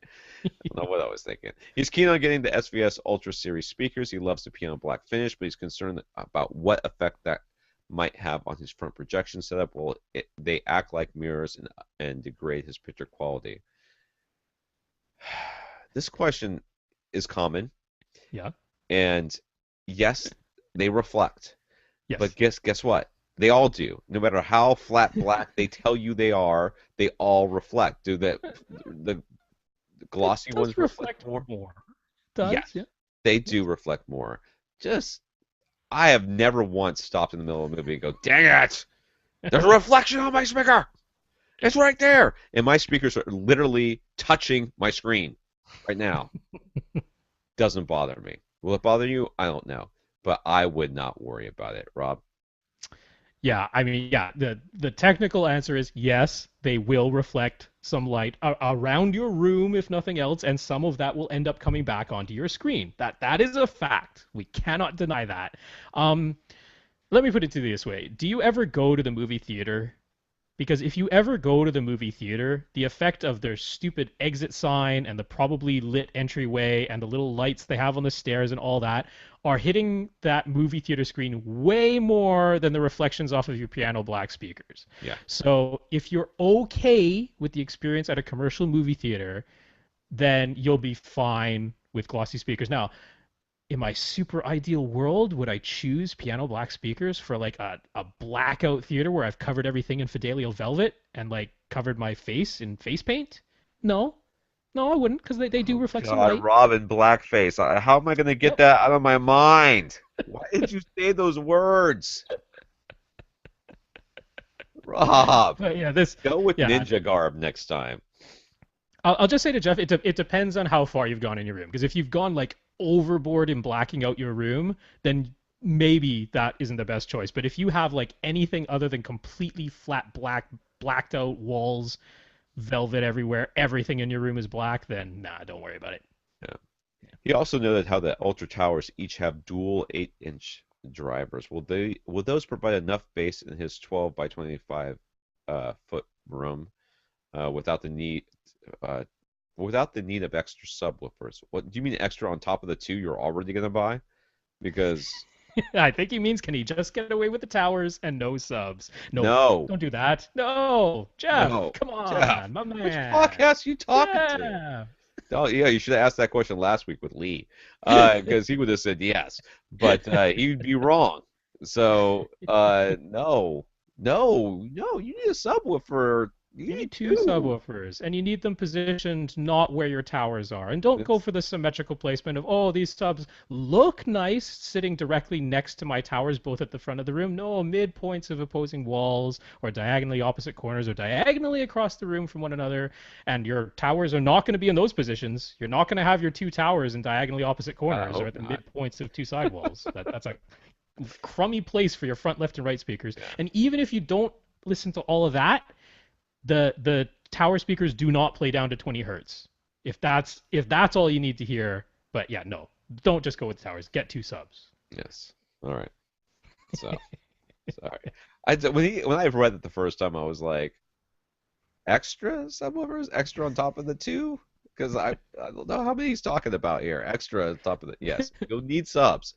I don't know what I was thinking. He's keen on getting the SVS Ultra series speakers. He loves the piano black finish, but he's concerned about what effect that might have on his front projection setup. Well, they act like mirrors and degrade his picture quality. This question is common. Yeah. And yes, they reflect. Yes. But guess what? They all do. No matter how flat black they tell you they are, they all reflect. Do the glossy It does ones reflect more? Does, Yes, yeah. they do reflect more. I have never once stopped in the middle of a movie and go, dang it! There's a reflection on my speaker! It's right there! And my speakers are literally touching my screen right now. Doesn't bother me. Will it bother you? I don't know. But I would not worry about it, Rob. Yeah, I mean, yeah, the technical answer is yes, they will reflect some light around your room, if nothing else, and some of that will end up coming back onto your screen. That is a fact. We cannot deny that. Let me put it to you this way. Do you ever go to the movie theater? Because if you ever go to the movie theater, the effect of their stupid exit sign and the probably lit entryway and the little lights they have on the stairs and all that are hitting that movie theater screen way more than the reflections off of your piano black speakers. Yeah. So if you're okay with the experience at a commercial movie theater, then you'll be fine with glossy speakers. Now, in my super ideal world, would I choose piano black speakers for like a blackout theater where I've covered everything in Fidelio velvet and like covered my face in face paint? No, I wouldn't, because they do reflect some light. Robin blackface. How am I going to get Yep. that out of my mind? Why did you say those words? Rob, But yeah, go with yeah. ninja garb next time. I'll just say to Jeff, it depends on how far you've gone in your room. Because if you've gone like overboard in blacking out your room, then maybe that isn't the best choice. But if you have like anything other than completely flat blacked out walls, velvet everywhere, everything in your room is black, then nah, don't worry about it. Yeah. He also noted how the Ultra Towers each have dual 8-inch drivers. Will those provide enough bass in his 12 by 25 foot room without the need of extra subwoofers? What do you mean extra on top of the 2 you're already gonna buy? Because I think he means, can he just get away with the towers and no subs? No. Don't do that. No, Jeff, No. come on, Jeff, my man. which podcast you talking to? Yeah. Oh yeah, you should have asked that question last week with Lee, because he would have said yes, but he'd be wrong. So no, No, you need a subwoofer. You You need need two two. subwoofers, and you need them positioned not where your towers are. And don't go It's, for the symmetrical placement of, oh, these subs look nice sitting directly next to my towers, both at the front of the room. No, midpoints of opposing walls, or diagonally opposite corners, or diagonally across the room from one another. And your towers are not going to be in those positions. You're not going to have your two towers in diagonally opposite I corners or hope at the not. midpoints of two sidewalls. That's a crummy place for your front, left, and right speakers. Yeah. And even if you don't listen to all of that, the tower speakers do not play down to 20 hertz. If that's all you need to hear, but yeah, no, don't just go with towers. Get two subs. Yes. All right. So sorry. When I read it the first time, I was like, extra subwoofers, extra on top of the two, because I don't know how many he's talking about here. Extra on top of the yes, you'll need subs.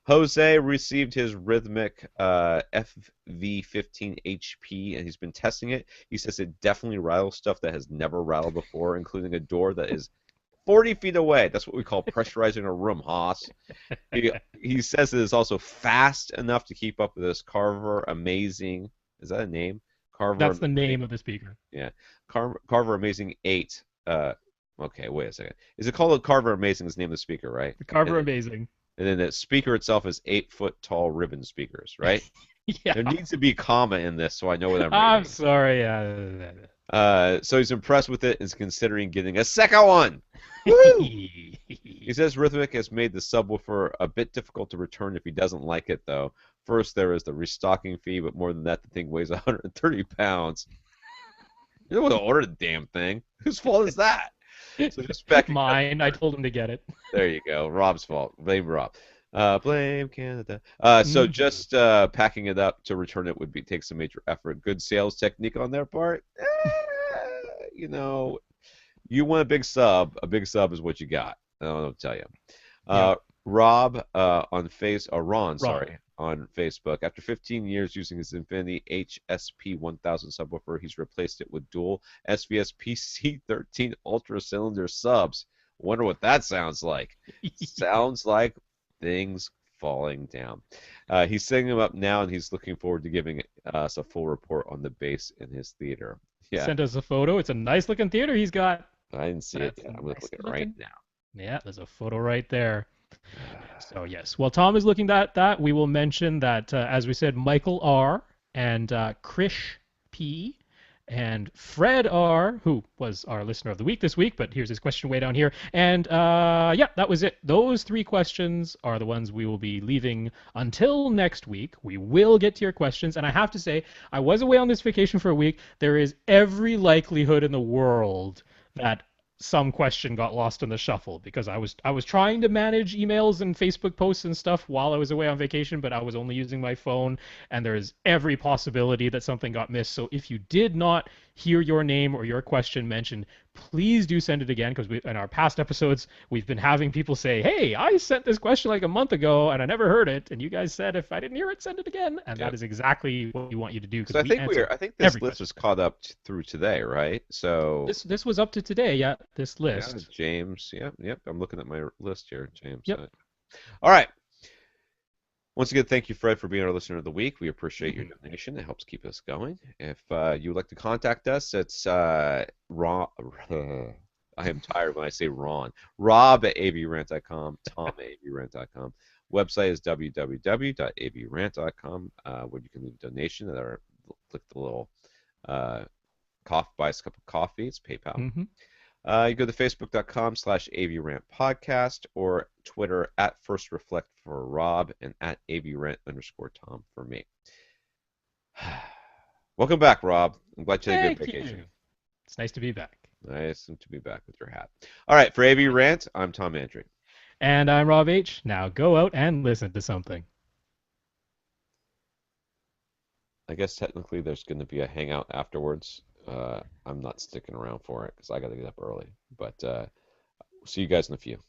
Jose received his rhythmic FV15 HP, and he's been testing it. He says it definitely rattles stuff that has never rattled before, including a door that is 40 feet away. That's what we call pressurizing a room, Haas. He says it is also fast enough to keep up with this Carver Amazing. Is that a name? Carver That's the Amazing. name of the speaker. Yeah. Carver Amazing 8. Okay, wait a second. Is it called a Carver Amazing is the name of the speaker, right? The Carver And, Amazing. and then the speaker itself is 8-foot tall ribbon speakers, right? Yeah. There needs to be comma in this so I know what I'm I'm reading. sorry. So he's impressed with it and is considering getting a second one. Woo! He says Rhythmic has made the subwoofer a bit difficult to return if he doesn't like it, though. First, there is the restocking fee, but more than that, the thing weighs 130 pounds. You don't want to order the damn thing. Whose fault is that? So just back it up. Mine. I told him to get it. There you go. Rob's fault. Blame Rob. Blame Canada. So Mhm. just packing it up to return it would take some major effort. Good sales technique on their part. You know, you want a big sub. A big sub is what you got. I don't know what to tell you. Yep. Uh, Rob Ron, Ron. sorry, on Facebook. After 15 years using his Infinity HSP 1000 subwoofer, he's replaced it with dual SVS PC13-Ultra cylinder subs. Wonder what that sounds like. Sounds like things falling down. He's setting them up now, and he's looking forward to giving us a full report on the bass in his theater. Yeah, Sent us a photo. It's a nice looking theater he's got. I didn't see it That's yet. I'm going to nice look at it right looking. now. Yeah, there's a photo right there. So yes, while Tom is looking at that, we will mention that as we said, Michael R. and Krish P. and Fred R., who was our listener of the week this week, but here's his question way down here. And yeah, that was it. Those three questions are the ones we will be leaving until next week. We will get to your questions, and I have to say, I was away on this vacation for a week. There is every likelihood in the world that some question got lost in the shuffle because I was trying to manage emails and Facebook posts and stuff while I was away on vacation, but I was only using my phone, and there is every possibility that something got missed. So if you did not hear your name or your question mentioned, please do send it again, because in our past episodes we've been having people say, "Hey, I sent this question like a month ago and I never heard it," and you guys said if I didn't hear it, send it again, and that Yep. is exactly what we want you to do So because we answer I think this every list question. was caught up through today, right? So This was up to today, yeah. This yeah, list. James. Yep. I'm looking at my list here, James. Yep. All right. Once again, thank you, Fred, for being our listener of the week. We appreciate your Mhm. donation. It helps keep us going. If you would like to contact us, it's Ron. I am tired when I say Ron. Rob at avrant.com, Tom at avrant.com. Website is www.avrant.com, where you can leave a donation or click the little buy us a cup of coffee. It's PayPal. Mhm. You go to facebook.com/avrantpodcast or Twitter at First Reflect for Rob and at avrant_Tom for me. Welcome back, Rob. I'm glad you had a good Thank vacation. you. It's nice to be back. Nice to be back with your hat. All right, for AV Rant, I'm Tom Andrew. And I'm Rob H. Now go out and listen to something. I guess technically there's going to be a hangout afterwards. I'm not sticking around for it because I got to get up early. But see you guys in a few.